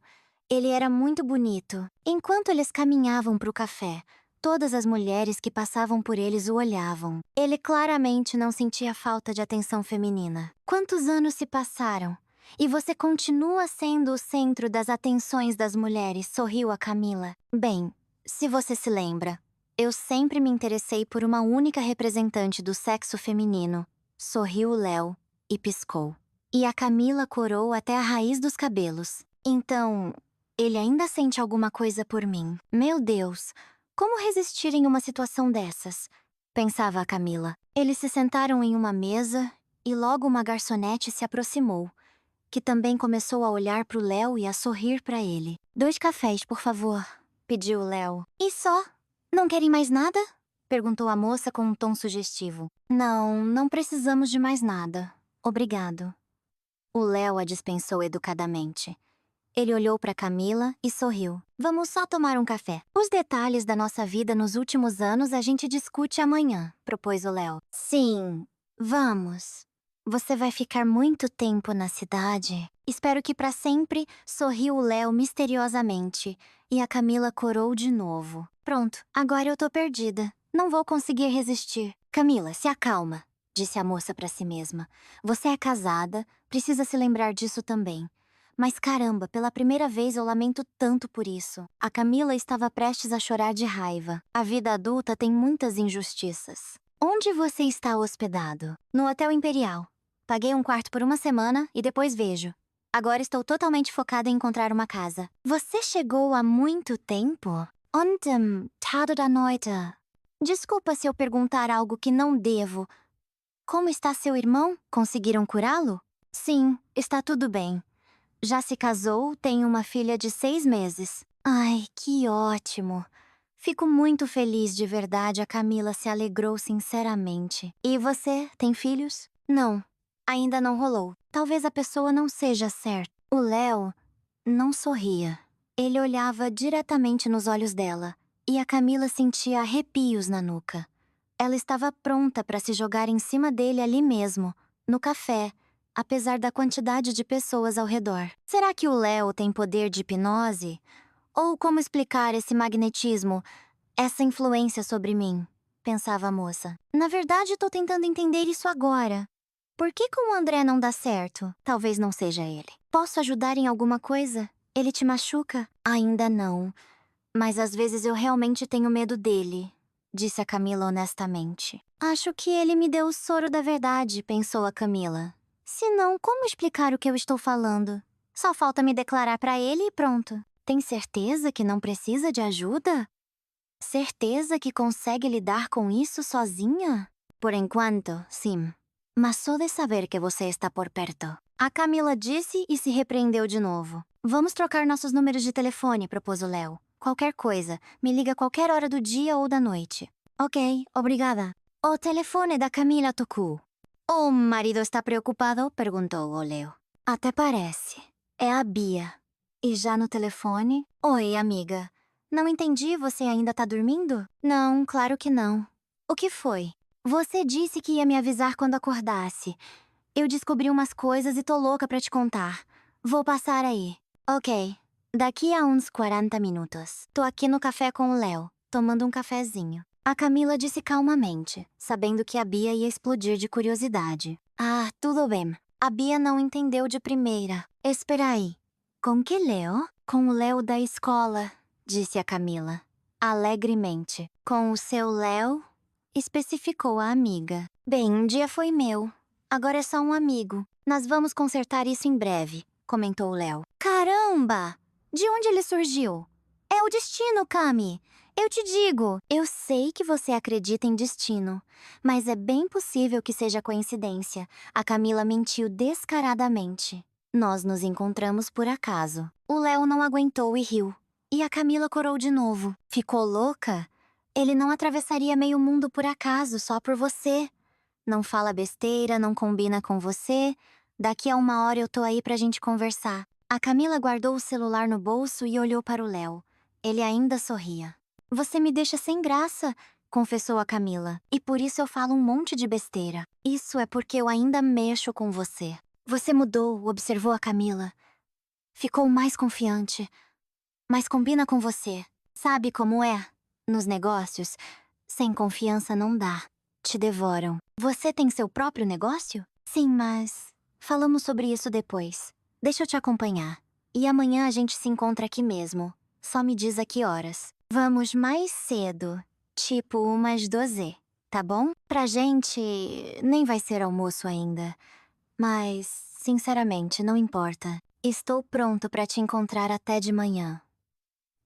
Ele era muito bonito. Enquanto eles caminhavam para o café, todas as mulheres que passavam por eles o olhavam. Ele claramente não sentia falta de atenção feminina. Quantos anos se passaram? E você continua sendo o centro das atenções das mulheres, sorriu a Camila. Bem, se você se lembra, eu sempre me interessei por uma única representante do sexo feminino. Sorriu o Léo e piscou. E a Camila corou até a raiz dos cabelos. Então, ele ainda sente alguma coisa por mim. Meu Deus, como resistir em uma situação dessas? Pensava a Camila. Eles se sentaram em uma mesa e logo uma garçonete se aproximou, que também começou a olhar para o Léo e a sorrir para ele. 2 cafés, por favor, pediu o Léo. E só? Não querem mais nada? Perguntou a moça com um tom sugestivo. Não, não precisamos de mais nada. Obrigado. O Léo a dispensou educadamente. Ele olhou para Camila e sorriu. Vamos só tomar um café. Os detalhes da nossa vida nos últimos anos a gente discute amanhã, propôs o Léo. Sim, vamos. Você vai ficar muito tempo na cidade? Espero que para sempre, sorriu o Léo misteriosamente. E a Camila corou de novo. Pronto, agora eu tô perdida. Não vou conseguir resistir. Camila, se acalma, disse a moça para si mesma. Você é casada, precisa se lembrar disso também. Mas caramba, pela primeira vez eu lamento tanto por isso. A Camila estava prestes a chorar de raiva. A vida adulta tem muitas injustiças. Onde você está hospedado? No Hotel Imperial. Paguei um quarto por uma semana e depois vejo. Agora estou totalmente focada em encontrar uma casa. Você chegou há muito tempo? Ontem, tarde da noite. Desculpa se eu perguntar algo que não devo. Como está seu irmão? Conseguiram curá-lo? Sim, está tudo bem. Já se casou, tem uma filha de 6 meses. Ai, que ótimo. Fico muito feliz de verdade, a Camila se alegrou sinceramente. E você, tem filhos? Não, ainda não rolou. Talvez a pessoa não seja certa. O Léo não sorria. Ele olhava diretamente nos olhos dela, e a Camila sentia arrepios na nuca. Ela estava pronta para se jogar em cima dele ali mesmo, no café, apesar da quantidade de pessoas ao redor. Será que o Léo tem poder de hipnose? Ou como explicar esse magnetismo, essa influência sobre mim? Pensava a moça. Na verdade, estou tentando entender isso agora. Por que com o André não dá certo? Talvez não seja ele. Posso ajudar em alguma coisa? Ele te machuca? Ainda não. Mas às vezes eu realmente tenho medo dele, disse a Camila honestamente. Acho que ele me deu o soro da verdade, pensou a Camila. Se não, como explicar o que eu estou falando? Só falta me declarar para ele e pronto. Tem certeza que não precisa de ajuda? Certeza que consegue lidar com isso sozinha? Por enquanto, sim. Mas só de saber que você está por perto. A Camila disse e se repreendeu de novo. Vamos trocar nossos números de telefone, propôs o Léo. Qualquer coisa, me liga a qualquer hora do dia ou da noite. Ok, obrigada. O telefone da Camila tocou. O marido está preocupado? Perguntou o Leo. Até parece. É a Bia. E já no telefone? Oi, amiga. Não entendi, você ainda tá dormindo? Não, claro que não. O que foi? Você disse que ia me avisar quando acordasse. Eu descobri umas coisas e tô louca pra te contar. Vou passar aí. Ok. Daqui a uns 40 minutos. Tô aqui no café com o Léo, tomando um cafezinho. A Camila disse calmamente, sabendo que a Bia ia explodir de curiosidade. Ah, tudo bem. A Bia não entendeu de primeira. Espera aí. Com que Léo? Com o Léo da escola, disse a Camila, alegremente. Com o seu Léo? Especificou a amiga. Bem, um dia foi meu. Agora é só um amigo. Nós vamos consertar isso em breve, comentou o Léo. Caramba! De onde ele surgiu? É o destino, Cami. Eu te digo, eu sei que você acredita em destino, mas é bem possível que seja coincidência. A Camila mentiu descaradamente. Nós nos encontramos por acaso. O Léo não aguentou e riu. E a Camila corou de novo. Ficou louca? Ele não atravessaria meio mundo por acaso, só por você. Não fala besteira, não combina com você. Daqui a 1 hora eu tô aí pra gente conversar. A Camila guardou o celular no bolso e olhou para o Léo. Ele ainda sorria. Você me deixa sem graça, confessou a Camila. E por isso eu falo um monte de besteira. Isso é porque eu ainda mexo com você. Você mudou, observou a Camila. Ficou mais confiante. Mas combina com você. Sabe como é? Nos negócios, sem confiança não dá. Te devoram. Você tem seu próprio negócio? Sim, mas falamos sobre isso depois. Deixa eu te acompanhar. E amanhã a gente se encontra aqui mesmo. Só me diz a que horas. Vamos mais cedo. Tipo umas 12, tá bom? Pra gente, nem vai ser almoço ainda. Mas, sinceramente, não importa. Estou pronto pra te encontrar até de manhã.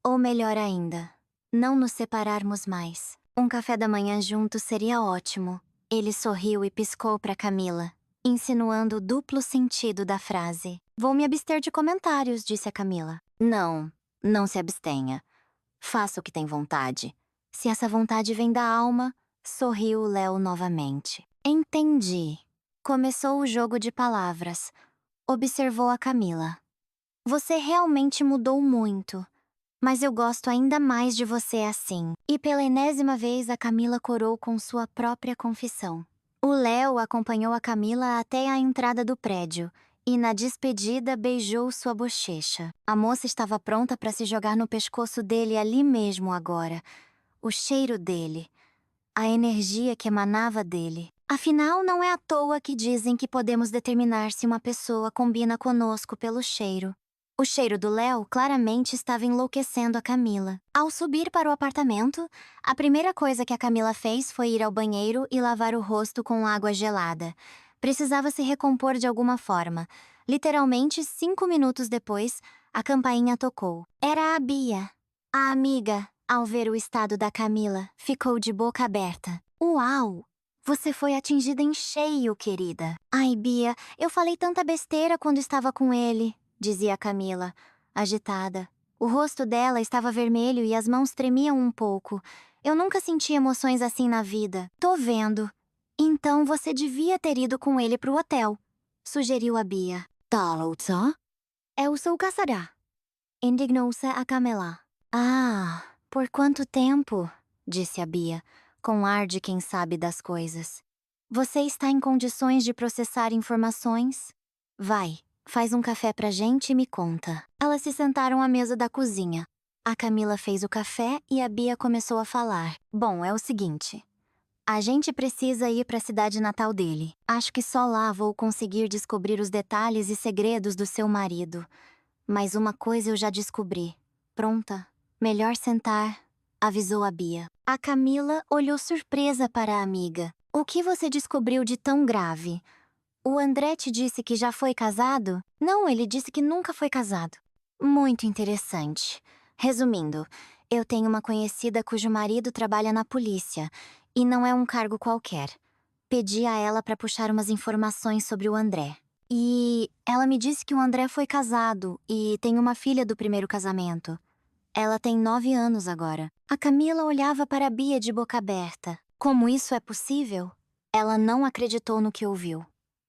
Ou melhor ainda, não nos separarmos mais. Um café da manhã juntos seria ótimo. Ele sorriu e piscou para Camila, insinuando o duplo sentido da frase. Vou me abster de comentários, disse a Camila. Não, não se abstenha. Faça o que tem vontade. Se essa vontade vem da alma, sorriu Léo novamente. Entendi. Começou o jogo de palavras. Observou a Camila. Você realmente mudou muito. Mas eu gosto ainda mais de você assim. E pela enésima vez a Camila corou com sua própria confissão. O Léo acompanhou a Camila até a entrada do prédio e na despedida beijou sua bochecha. A moça estava pronta para se jogar no pescoço dele ali mesmo agora. O cheiro dele, a energia que emanava dele. Afinal, não é à toa que dizem que podemos determinar se uma pessoa combina conosco pelo cheiro. O cheiro do Léo claramente estava enlouquecendo a Camila. Ao subir para o apartamento, a primeira coisa que a Camila fez foi ir ao banheiro e lavar o rosto com água gelada. Precisava se recompor de alguma forma. Literalmente, 5 minutos depois, a campainha tocou. Era a Bia. A amiga, ao ver o estado da Camila, ficou de boca aberta. Uau! Você foi atingida em cheio, querida. Ai, Bia, eu falei tanta besteira quando estava com ele, dizia Camila, agitada. O rosto dela estava vermelho e as mãos tremiam um pouco. Eu nunca senti emoções assim na vida. Tô vendo. Então você devia ter ido com ele pro hotel, sugeriu a Bia. Talutsa? Eu sou casará. Indignou-se a Camila. Ah, por quanto tempo? Disse a Bia, com ar de quem sabe das coisas. Você está em condições de processar informações? Vai. Faz um café pra gente e me conta. Elas se sentaram à mesa da cozinha. A Camila fez o café e a Bia começou a falar. Bom, é o seguinte. A gente precisa ir pra cidade natal dele. Acho que só lá vou conseguir descobrir os detalhes e segredos do seu marido. Mas uma coisa eu já descobri. Pronta? Melhor sentar, avisou a Bia. A Camila olhou surpresa para a amiga. O que você descobriu de tão grave? O André te disse que já foi casado? Não, ele disse que nunca foi casado. Muito interessante. Resumindo, eu tenho uma conhecida cujo marido trabalha na polícia, e não é um cargo qualquer. Pedi a ela para puxar umas informações sobre o André. E ela me disse que o André foi casado e tem uma filha do primeiro casamento. Ela tem 9 anos agora. A Camila olhava para a Bia de boca aberta. Como isso é possível? Ela não acreditou no que ouviu.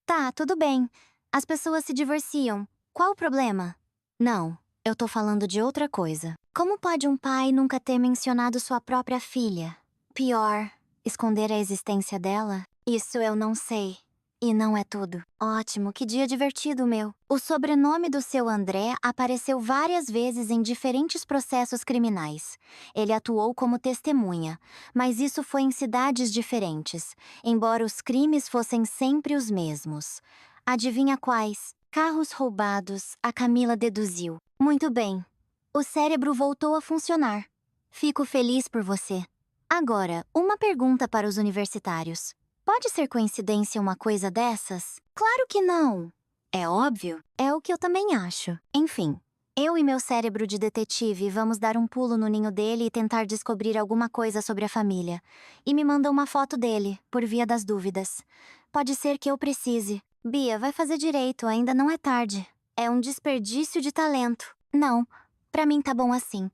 Tá, tudo bem. As pessoas se divorciam. Qual o problema? Não, eu tô falando de outra coisa. Como pode um pai nunca ter mencionado sua própria filha? Pior, esconder a existência dela? Isso eu não sei. E não é tudo. Ótimo, que dia divertido, meu. O sobrenome do seu André apareceu várias vezes em diferentes processos criminais. Ele atuou como testemunha, mas isso foi em cidades diferentes, embora os crimes fossem sempre os mesmos. Adivinha quais? Carros roubados, a Camila deduziu. Muito bem. O cérebro voltou a funcionar. Fico feliz por você. Agora, uma pergunta para os universitários. Pode ser coincidência uma coisa dessas? Claro que não! É óbvio, é o que eu também acho. Enfim, eu e meu cérebro de detetive vamos dar um pulo no ninho dele e tentar descobrir alguma coisa sobre a família. E me manda uma foto dele, por via das dúvidas. Pode ser que eu precise. Bia, vai fazer direito, ainda não é tarde. É um desperdício de talento. Não, pra mim tá bom assim.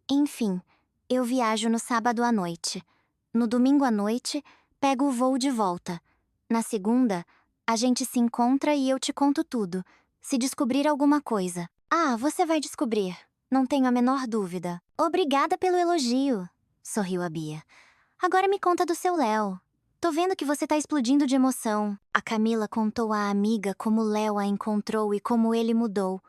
Enfim, eu viajo no sábado à noite. No domingo à noite, pego o voo de volta. Na segunda, a gente se encontra e eu te conto tudo, se descobrir alguma coisa. Ah, você vai descobrir. Não tenho a menor dúvida. Obrigada pelo elogio, sorriu a Bia. Agora me conta do seu Léo. Tô vendo que você tá explodindo de emoção. A Camila contou à amiga como Léo a encontrou e como ele mudou.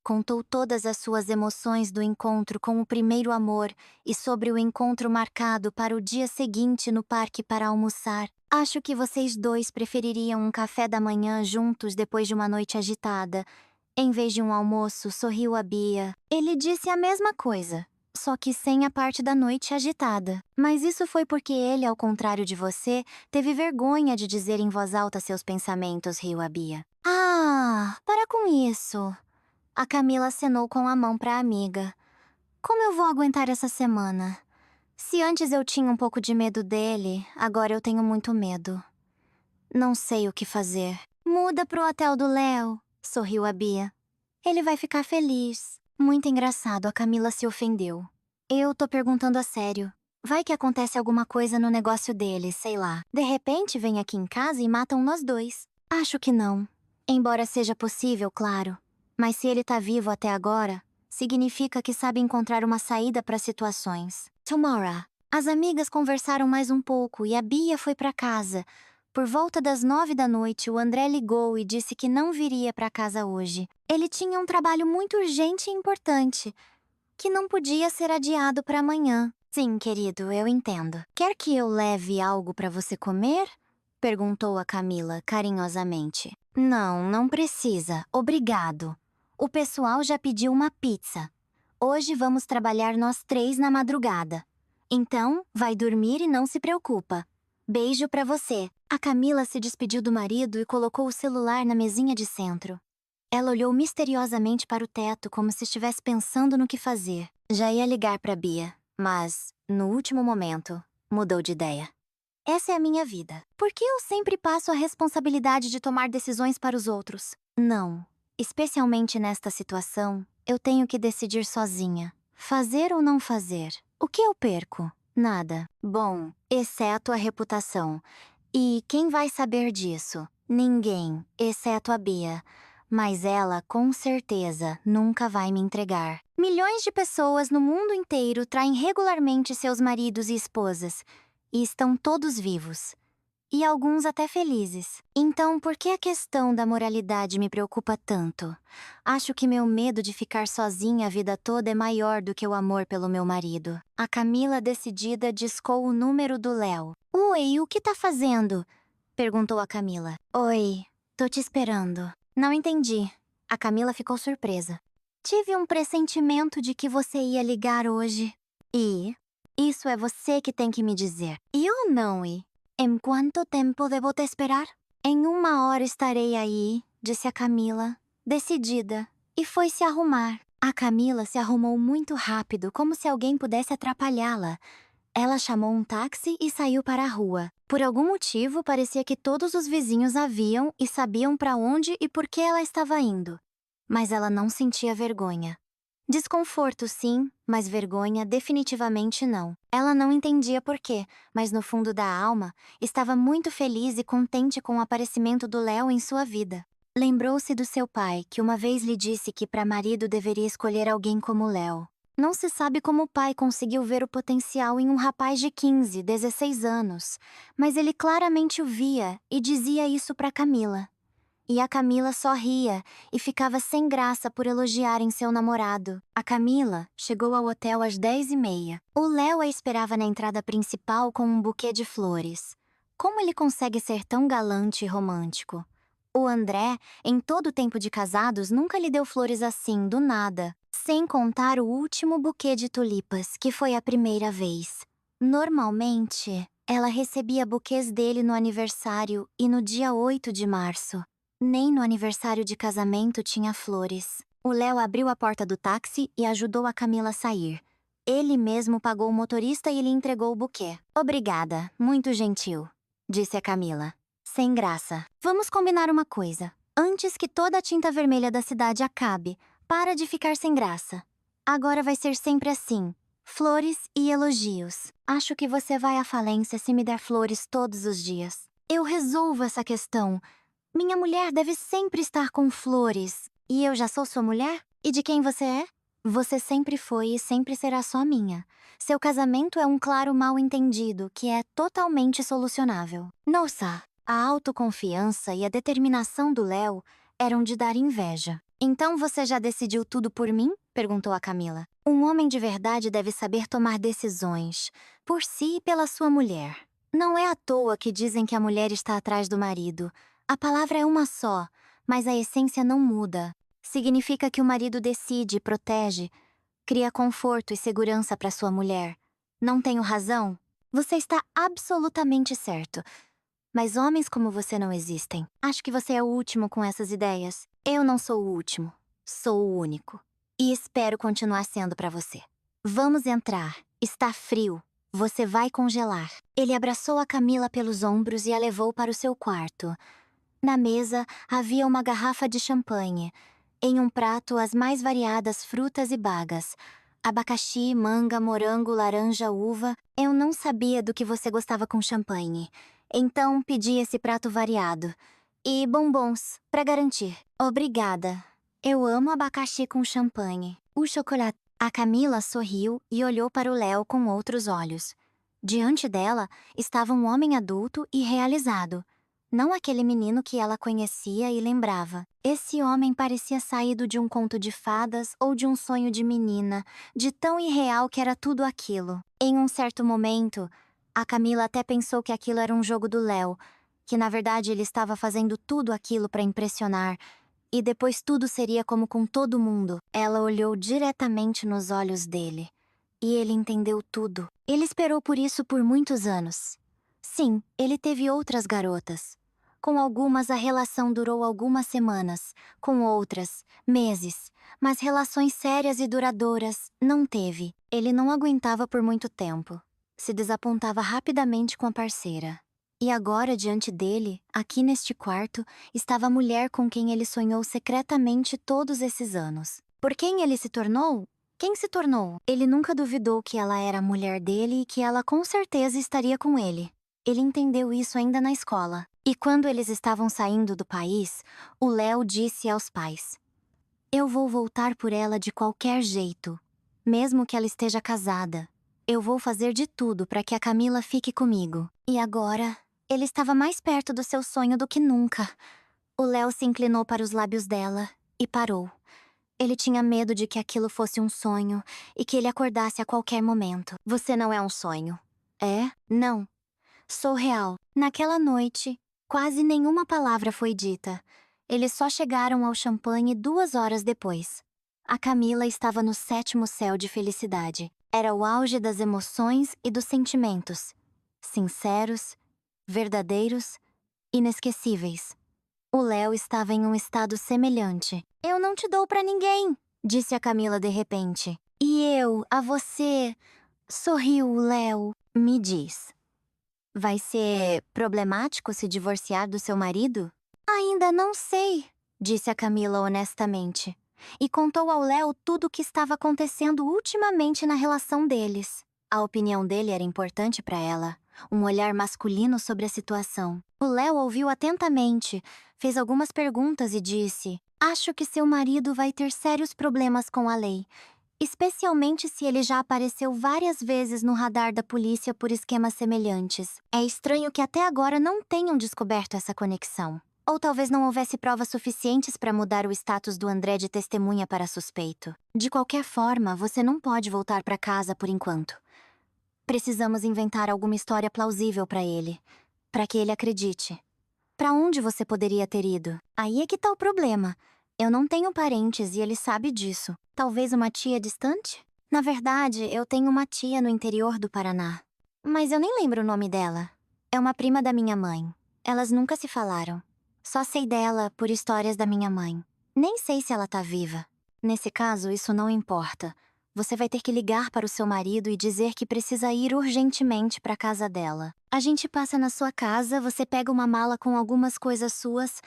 Contou todas as suas emoções do encontro com o primeiro amor e sobre o encontro marcado para o dia seguinte no parque para almoçar. Acho que vocês dois prefeririam um café da manhã juntos depois de uma noite agitada. Em vez de um almoço, sorriu a Bia. Ele disse a mesma coisa, só que sem a parte da noite agitada. Mas isso foi porque ele, ao contrário de você, teve vergonha de dizer em voz alta seus pensamentos, riu a Bia. Ah, para com isso. A Camila acenou com a mão para a amiga. Como eu vou aguentar essa semana? Se antes eu tinha um pouco de medo dele, agora eu tenho muito medo. Não sei o que fazer. Muda pro hotel do Léo, sorriu a Bia. Ele vai ficar feliz. Muito engraçado, a Camila se ofendeu. Eu tô perguntando a sério. Vai que acontece alguma coisa no negócio dele, sei lá. De repente vem aqui em casa e matam nós dois. Acho que não. Embora seja possível, claro. Mas se ele tá vivo até agora, significa que sabe encontrar uma saída para situações. Tomorrow. As amigas conversaram mais um pouco e a Bia foi para casa. Por volta das 9 da noite, o André ligou e disse que não viria para casa hoje. Ele tinha um trabalho muito urgente e importante, que não podia ser adiado para amanhã. Sim, querido, eu entendo. Quer que eu leve algo para você comer? Perguntou a Camila carinhosamente. Não, não precisa. Obrigado. O pessoal já pediu uma pizza. Hoje vamos trabalhar nós três na madrugada. Então, vai dormir e não se preocupa. Beijo pra você. A Camila se despediu do marido e colocou o celular na mesinha de centro. Ela olhou misteriosamente para o teto como se estivesse pensando no que fazer. Já ia ligar pra Bia, mas, no último momento, mudou de ideia. Essa é a minha vida. Por que eu sempre passo a responsabilidade de tomar decisões para os outros? Não. Especialmente nesta situação, eu tenho que decidir sozinha. Fazer ou não fazer? O que eu perco? Nada. Bom, exceto a reputação. E quem vai saber disso? Ninguém, exceto a Bia. Mas ela, com certeza, nunca vai me entregar. Milhões de pessoas no mundo inteiro traem regularmente seus maridos e esposas. E estão todos vivos. E alguns até felizes. Então, por que a questão da moralidade me preocupa tanto? Acho que meu medo de ficar sozinha a vida toda é maior do que o amor pelo meu marido. A Camila, decidida, discou o número do Léo. Oi, o que tá fazendo? Perguntou a Camila. Oi, tô te esperando. Não entendi. A Camila ficou surpresa. Tive um pressentimento de que você ia ligar hoje. E? Isso é você que tem que me dizer. Eu não, e? Em quanto tempo devo te esperar? Em 1 hora estarei aí, disse a Camila, decidida, e foi se arrumar. A Camila se arrumou muito rápido, como se alguém pudesse atrapalhá-la. Ela chamou um táxi e saiu para a rua. Por algum motivo, parecia que todos os vizinhos a viam e sabiam para onde e por que ela estava indo. Mas ela não sentia vergonha. Desconforto, sim, mas vergonha definitivamente não. Ela não entendia por quê, mas no fundo da alma, estava muito feliz e contente com o aparecimento do Léo em sua vida. Lembrou-se do seu pai, que uma vez lhe disse que para marido deveria escolher alguém como Léo. Não se sabe como o pai conseguiu ver o potencial em um rapaz de 15, 16 anos, mas ele claramente o via e dizia isso para Camila. E a Camila só ria e ficava sem graça por elogiarem seu namorado. A Camila chegou ao hotel às 10h30. O Léo a esperava na entrada principal com um buquê de flores. Como ele consegue ser tão galante e romântico? O André, em todo o tempo de casados, nunca lhe deu flores assim, do nada. Sem contar o último buquê de tulipas, que foi a primeira vez. Normalmente, ela recebia buquês dele no aniversário e no dia 8 de março. Nem no aniversário de casamento tinha flores. O Léo abriu a porta do táxi e ajudou a Camila a sair. Ele mesmo pagou o motorista e lhe entregou o buquê. Obrigada, muito gentil, disse a Camila. Sem graça. Vamos combinar uma coisa. Antes que toda a tinta vermelha da cidade acabe, para de ficar sem graça. Agora vai ser sempre assim. Flores e elogios. Acho que você vai à falência se me der flores todos os dias. Eu resolvo essa questão. Minha mulher deve sempre estar com flores. E eu já sou sua mulher? E de quem você é? Você sempre foi e sempre será só minha. Seu casamento é um claro mal-entendido que é totalmente solucionável. Nossa, a autoconfiança e a determinação do Léo eram de dar inveja. Então você já decidiu tudo por mim? Perguntou a Camila. Um homem de verdade deve saber tomar decisões, por si e pela sua mulher. Não é à toa que dizem que a mulher está atrás do marido. A palavra é uma só, mas a essência não muda. Significa que o marido decide, protege, cria conforto e segurança para sua mulher. Não tenho razão? Você está absolutamente certo. Mas homens como você não existem. Acho que você é o último com essas ideias. Eu não sou o último. Sou o único. E espero continuar sendo para você. Vamos entrar. Está frio. Você vai congelar. Ele abraçou a Camila pelos ombros e a levou para o seu quarto. Na mesa havia uma garrafa de champanhe. Em um prato, as mais variadas frutas e bagas. Abacaxi, manga, morango, laranja, uva. Eu não sabia do que você gostava com champanhe. Então pedi esse prato variado. E bombons, para garantir. Obrigada. Eu amo abacaxi com champanhe. O chocolate. A Camila sorriu e olhou para o Léo com outros olhos. Diante dela estava um homem adulto e realizado. Não aquele menino que ela conhecia e lembrava. Esse homem parecia saído de um conto de fadas ou de um sonho de menina, de tão irreal que era tudo aquilo. Em um certo momento, a Camila até pensou que aquilo era um jogo do Léo, que na verdade ele estava fazendo tudo aquilo para impressionar, e depois tudo seria como com todo mundo. Ela olhou diretamente nos olhos dele, e ele entendeu tudo. Ele esperou por isso por muitos anos. Sim, ele teve outras garotas. Com algumas a relação durou algumas semanas, com outras, meses, mas relações sérias e duradouras não teve. Ele não aguentava por muito tempo. Se desapontava rapidamente com a parceira. E agora, diante dele, aqui neste quarto, estava a mulher com quem ele sonhou secretamente todos esses anos. Por quem ele se tornou? Quem se tornou? Ele nunca duvidou que ela era a mulher dele e que ela com certeza estaria com ele. Ele entendeu isso ainda na escola. E quando eles estavam saindo do país, o Léo disse aos pais: Eu vou voltar por ela de qualquer jeito. Mesmo que ela esteja casada. Eu vou fazer de tudo para que a Camila fique comigo. E agora, ele estava mais perto do seu sonho do que nunca. O Léo se inclinou para os lábios dela e parou. Ele tinha medo de que aquilo fosse um sonho e que ele acordasse a qualquer momento. Você não é um sonho. É? Não. Sou real. Naquela noite, quase nenhuma palavra foi dita. Eles só chegaram ao champanhe 2 horas depois. A Camila estava no 7º céu de felicidade. Era o auge das emoções e dos sentimentos. Sinceros, verdadeiros, inesquecíveis. O Léo estava em um estado semelhante. Eu não te dou pra ninguém, disse a Camila de repente. E eu, a você, sorriu o Léo. Me diz. Vai ser problemático se divorciar do seu marido? Ainda não sei, disse a Camila honestamente. e contou ao Léo tudo o que estava acontecendo ultimamente na relação deles. A opinião dele era importante para ela, um olhar masculino sobre a situação. O Léo ouviu atentamente, fez algumas perguntas e disse: "Acho que seu marido vai ter sérios problemas com a lei, especialmente se ele já apareceu várias vezes no radar da polícia por esquemas semelhantes. É estranho que até agora não tenham descoberto essa conexão. Ou talvez não houvesse provas suficientes para mudar o status do André de testemunha para suspeito. De qualquer forma, você não pode voltar para casa por enquanto. Precisamos inventar alguma história plausível para ele, para que ele acredite. Para onde você poderia ter ido? Aí é que tá o problema. Eu não tenho parentes e ele sabe disso. Talvez uma tia distante? Na verdade, eu tenho uma tia no interior do Paraná. Mas eu nem lembro o nome dela. É uma prima da minha mãe. Elas nunca se falaram. Só sei dela por histórias da minha mãe. Nem sei se ela tá viva. Nesse caso, isso não importa. Você vai ter que ligar para o seu marido e dizer que precisa ir urgentemente para a casa dela. A gente passa na sua casa, você pega uma mala com algumas coisas suas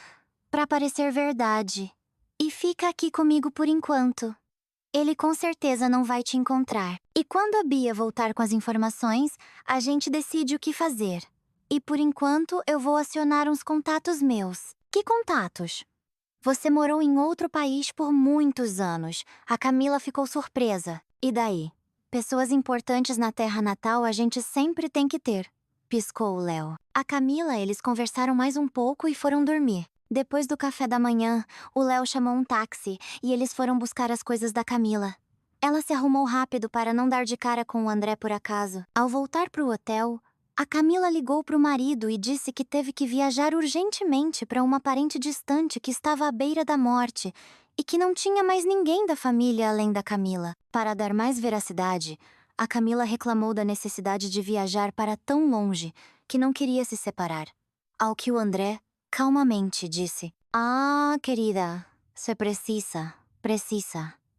para parecer verdade. E fica aqui comigo por enquanto. Ele com certeza não vai te encontrar. E quando a Bia voltar com as informações, a gente decide o que fazer. E por enquanto eu vou acionar uns contatos meus. Que contatos? Você morou em outro país por muitos anos. A Camila ficou surpresa. E daí? Pessoas importantes na terra natal a gente sempre tem que ter. Piscou o Léo. A Camila, eles conversaram mais um pouco e foram dormir. Depois do café da manhã, o Léo chamou um táxi e eles foram buscar as coisas da Camila. Ela se arrumou rápido para não dar de cara com o André por acaso. Ao voltar para o hotel, a Camila ligou para o marido e disse que teve que viajar urgentemente para uma parente distante que estava à beira da morte e que não tinha mais ninguém da família além da Camila. Para dar mais veracidade, a Camila reclamou da necessidade de viajar para tão longe que não queria se separar. Ao que o André, calmamente, disse: "Ah, querida, se precisa.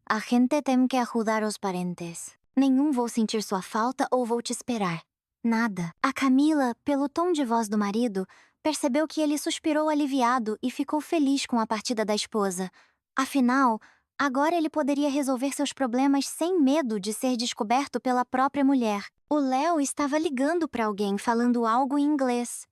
A gente tem que ajudar os parentes. Nenhum vou sentir sua falta ou vou te esperar. Nada." A Camila, pelo tom de voz do marido, percebeu que ele suspirou aliviado e ficou feliz com a partida da esposa. Afinal, agora ele poderia resolver seus problemas sem medo de ser descoberto pela própria mulher. O Léo estava ligando para alguém falando algo em inglês.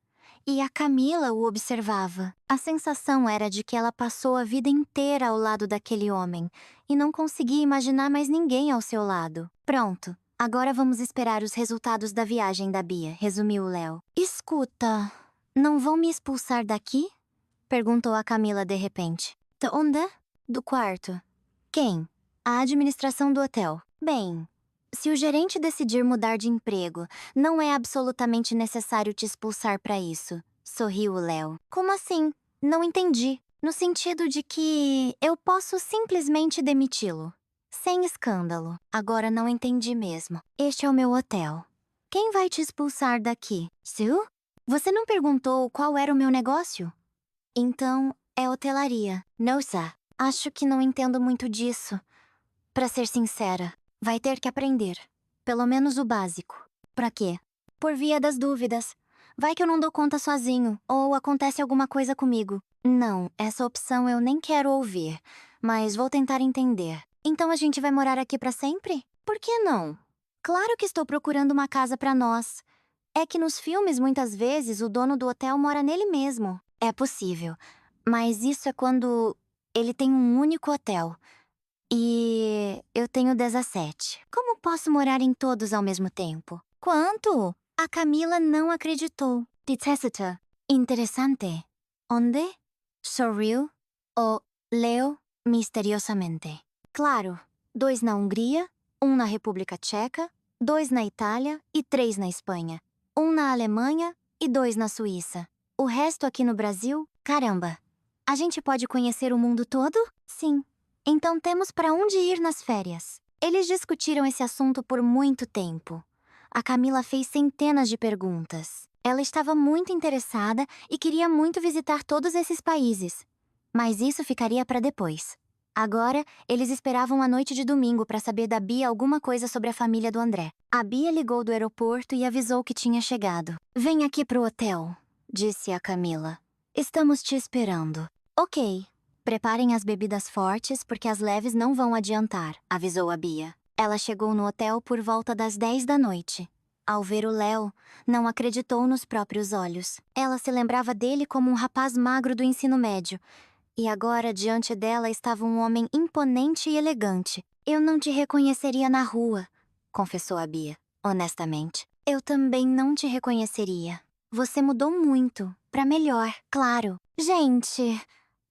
E a Camila o observava. A sensação era de que ela passou a vida inteira ao lado daquele homem e não conseguia imaginar mais ninguém ao seu lado. Pronto. Agora vamos esperar os resultados da viagem da Bia, resumiu o Léo. Escuta, não vão me expulsar daqui? Perguntou a Camila de repente. De onde? Do quarto. Quem? A administração do hotel. Bem, se o gerente decidir mudar de emprego, não é absolutamente necessário te expulsar para isso, sorriu o Léo. Como assim? Não entendi. No sentido de que eu posso simplesmente demiti-lo. Sem escândalo. Agora não entendi mesmo. Este é o meu hotel. Quem vai te expulsar daqui? Sue? Você não perguntou qual era o meu negócio? Então, é hotelaria. Nossa, acho que não entendo muito disso. Pra ser sincera, vai ter que aprender. Pelo menos o básico. Pra quê? Por via das dúvidas. Vai que eu não dou conta sozinho, ou acontece alguma coisa comigo. Não, essa opção eu nem quero ouvir, mas vou tentar entender. Então a gente vai morar aqui pra sempre? Por que não? Claro que estou procurando uma casa pra nós. É que nos filmes, muitas vezes, o dono do hotel mora nele mesmo. É possível, mas isso é quando ele tem um único hotel. E eu tenho 17. Como posso morar em todos ao mesmo tempo? Quanto? A Camila não acreditou. Detesta. Interessante. Onde? Sorriu. O Leo misteriosamente. Claro, 2 na Hungria, 1 na República Tcheca, 2 na Itália e 3 na Espanha. 1 na Alemanha e 2 na Suíça. O resto aqui no Brasil? Caramba! A gente pode conhecer o mundo todo? Sim. Então temos para onde ir nas férias. Eles discutiram esse assunto por muito tempo. A Camila fez centenas de perguntas. Ela estava muito interessada e queria muito visitar todos esses países. Mas isso ficaria para depois. Agora, eles esperavam a noite de domingo para saber da Bia alguma coisa sobre a família do André. A Bia ligou do aeroporto e avisou que tinha chegado. "Vem aqui pro hotel", disse a Camila. "Estamos te esperando." Ok. Preparem as bebidas fortes porque as leves não vão adiantar, avisou a Bia. Ela chegou no hotel por volta das 10 da noite. Ao ver o Léo, não acreditou nos próprios olhos. Ela se lembrava dele como um rapaz magro do ensino médio. E agora, diante dela, estava um homem imponente e elegante. Eu não te reconheceria na rua, confessou a Bia, honestamente. Eu também não te reconheceria. Você mudou muito, pra melhor, claro. Gente,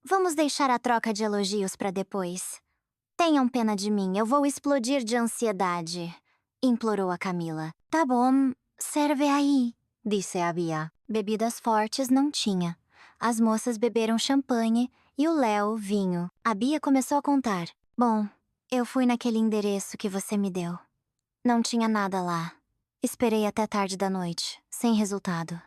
vamos deixar a troca de elogios pra depois. Tenham pena de mim, eu vou explodir de ansiedade, implorou a Camila. Tá bom, serve aí, disse a Bia. Bebidas fortes não tinha. As moças beberam champanhe e o Léo vinho. A Bia começou a contar. Bom, eu fui naquele endereço que você me deu. Não tinha nada lá. Esperei até tarde da noite, sem resultado.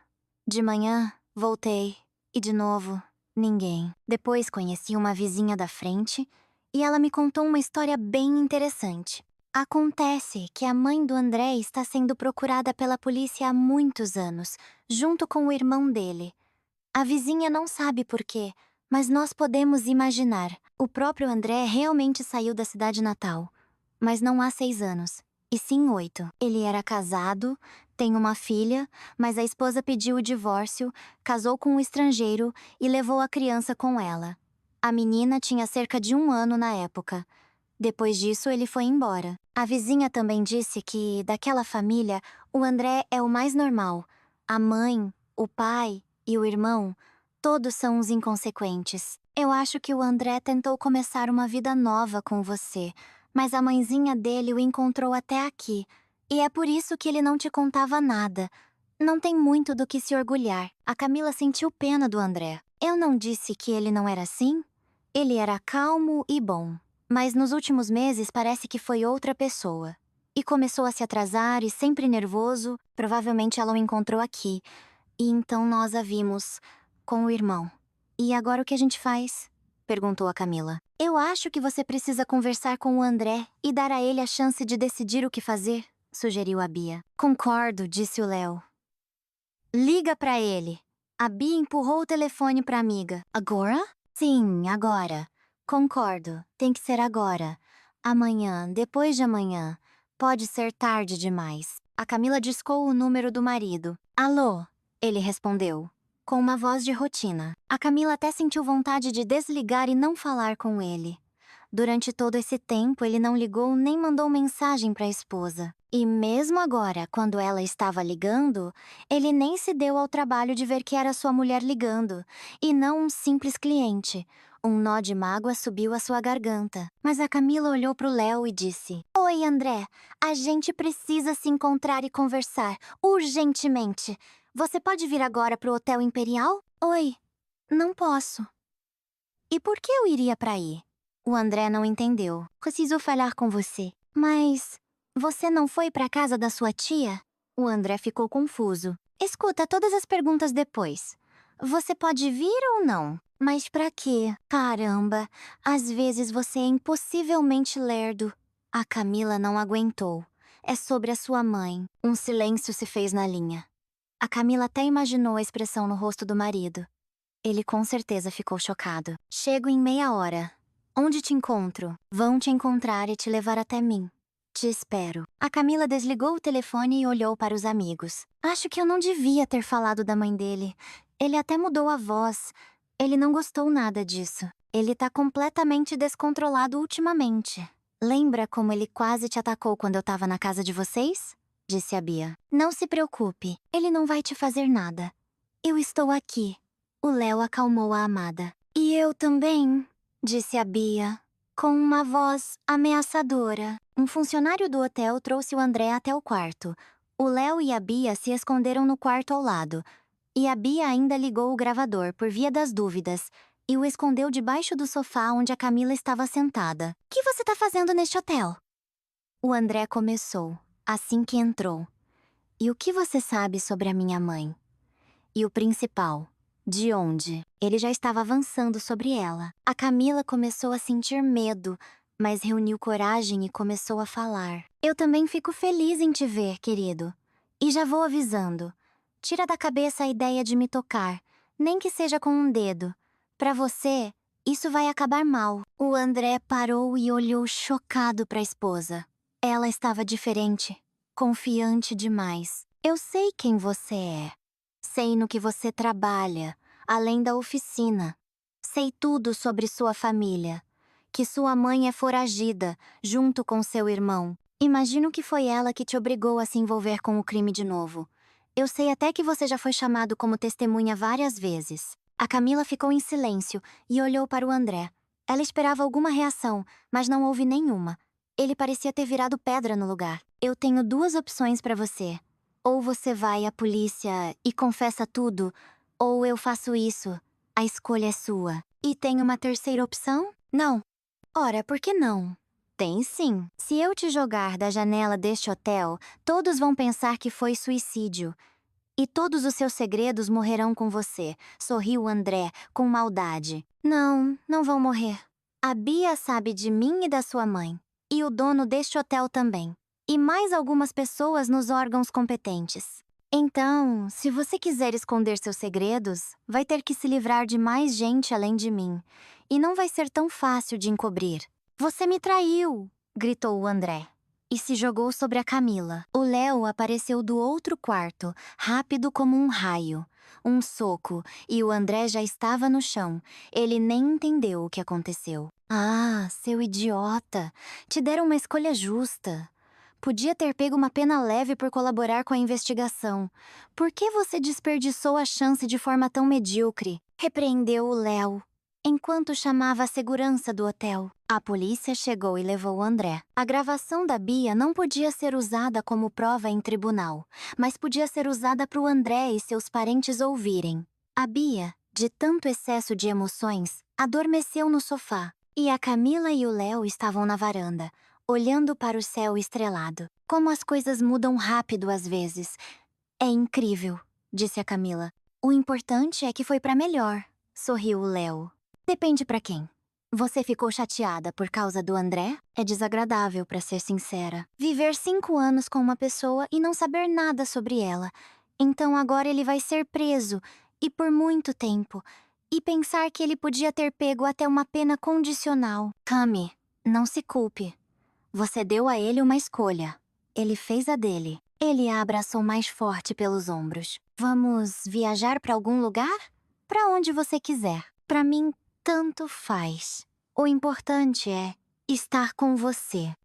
De manhã, voltei, e de novo, ninguém. Depois conheci uma vizinha da frente e ela me contou uma história bem interessante. Acontece que a mãe do André está sendo procurada pela polícia há muitos anos, junto com o irmão dele. A vizinha não sabe por quê, mas nós podemos imaginar. O próprio André realmente saiu da cidade natal, mas não há 6 anos, e sim 8. Ele era casado, tem uma filha, mas a esposa pediu o divórcio, casou com um estrangeiro e levou a criança com ela. A menina tinha cerca de 1 ano na época. Depois disso, ele foi embora. A vizinha também disse que, daquela família, o André é o mais normal. A mãe, o pai e o irmão, todos são uns inconsequentes. Eu acho que o André tentou começar uma vida nova com você, mas a mãezinha dele o encontrou até aqui. E é por isso que ele não te contava nada. Não tem muito do que se orgulhar. A Camila sentiu pena do André. Eu não disse que ele não era assim? Ele era calmo e bom. Mas nos últimos meses parece que foi outra pessoa. E começou a se atrasar e sempre nervoso, provavelmente ela o encontrou aqui. E então nós a vimos com o irmão. E agora o que a gente faz? Perguntou a Camila. Eu acho que você precisa conversar com o André e dar a ele a chance de decidir o que fazer, sugeriu a Bia. Concordo, disse o Léo. Liga pra ele. A Bia empurrou o telefone pra amiga. Agora? Sim, agora. Concordo, tem que ser agora. Amanhã, depois de amanhã. Pode ser tarde demais. A Camila discou o número do marido. Alô? Ele respondeu, com uma voz de rotina. A Camila até sentiu vontade de desligar e não falar com ele. Durante todo esse tempo, ele não ligou nem mandou mensagem para a esposa. E mesmo agora, quando ela estava ligando, ele nem se deu ao trabalho de ver que era sua mulher ligando, e não um simples cliente. Um nó de mágoa subiu à sua garganta. Mas a Camila olhou para o Léo e disse: Oi, André. A gente precisa se encontrar e conversar, urgentemente. Você pode vir agora pro Hotel Imperial? Oi. Não posso. E por que eu iria para aí? O André não entendeu. Preciso falar com você. Mas você não foi para casa da sua tia? O André ficou confuso. Escuta todas as perguntas depois. Você pode vir ou não? Mas pra quê? Caramba, às vezes você é impossivelmente lerdo. A Camila não aguentou. É sobre a sua mãe. Um silêncio se fez na linha. A Camila até imaginou a expressão no rosto do marido. Ele com certeza ficou chocado. Chego em meia hora. Onde te encontro? Vão te encontrar e te levar até mim. Te espero. A Camila desligou o telefone e olhou para os amigos. Acho que eu não devia ter falado da mãe dele. Ele até mudou a voz. Ele não gostou nada disso. Ele tá completamente descontrolado ultimamente. Lembra como ele quase te atacou quando eu tava na casa de vocês? Disse a Bia. Não se preocupe, ele não vai te fazer nada. Eu estou aqui. O Léo acalmou a amada. E eu também, disse a Bia, com uma voz ameaçadora. Um funcionário do hotel trouxe o André até o quarto. O Léo e a Bia se esconderam no quarto ao lado. E a Bia ainda ligou o gravador por via das dúvidas e o escondeu debaixo do sofá onde a Camila estava sentada. O que você tá fazendo neste hotel? O André começou, assim que entrou. E o que você sabe sobre a minha mãe? E o principal, de onde? Ele já estava avançando sobre ela. A Camila começou a sentir medo, mas reuniu coragem e começou a falar. Eu também fico feliz em te ver, querido. E já vou avisando. Tira da cabeça a ideia de me tocar, nem que seja com um dedo. Pra você, Isso vai acabar mal. O André parou e olhou chocado para a esposa. Ela estava diferente, confiante demais. Eu sei quem você é. Sei no que você trabalha, além da oficina. Sei tudo sobre sua família. Que sua mãe é foragida, junto com seu irmão. Imagino que foi ela que te obrigou a se envolver com o crime de novo. Eu sei até que você já foi chamado como testemunha várias vezes. A Camila ficou em silêncio e olhou para o André. Ela esperava alguma reação, mas não houve nenhuma. Ele parecia ter virado pedra no lugar. Eu tenho duas opções para você. Ou você vai à polícia e confessa tudo, ou eu faço isso. A escolha é sua. E tem uma terceira opção? Não. Ora, por que não? Tem sim. Se eu te jogar da janela deste hotel, todos vão pensar que foi suicídio. E todos os seus segredos morrerão com você, sorriu André, com maldade. Não, não vão morrer. A Bia sabe de mim e da sua mãe. E o dono deste hotel também. E mais algumas pessoas nos órgãos competentes. Então, se você quiser esconder seus segredos, vai ter que se livrar de mais gente além de mim. E não vai ser tão fácil de encobrir. Você me traiu! Gritou o André. E se jogou sobre a Camila. O Léo apareceu do outro quarto, rápido como um raio. Um soco, e o André já estava no chão. Ele nem entendeu o que aconteceu. Ah, seu idiota! Te deram uma escolha justa. Podia ter pego uma pena leve por colaborar com a investigação. Por que você desperdiçou a chance de forma tão medíocre? Repreendeu o Léo, enquanto chamava a segurança do hotel. A polícia chegou e levou o André. A gravação da Bia não podia ser usada como prova em tribunal, mas podia ser usada para o André e seus parentes ouvirem. A Bia, de tanto excesso de emoções, adormeceu no sofá, e a Camila e o Léo estavam na varanda, olhando para o céu estrelado. Como as coisas mudam rápido às vezes. É incrível, disse a Camila. O importante é que foi para melhor, sorriu o Léo. Depende para quem. Você ficou chateada por causa do André? É desagradável, para ser sincera. Viver 5 anos com uma pessoa e não saber nada sobre ela. Então agora ele vai ser preso, e por muito tempo. E pensar que ele podia ter pego até uma pena condicional. Cami, não se culpe. Você deu a ele uma escolha. Ele fez a dele. Ele a abraçou mais forte pelos ombros. Vamos viajar para algum lugar? Para onde você quiser. Para mim, tanto faz. O importante é estar com você.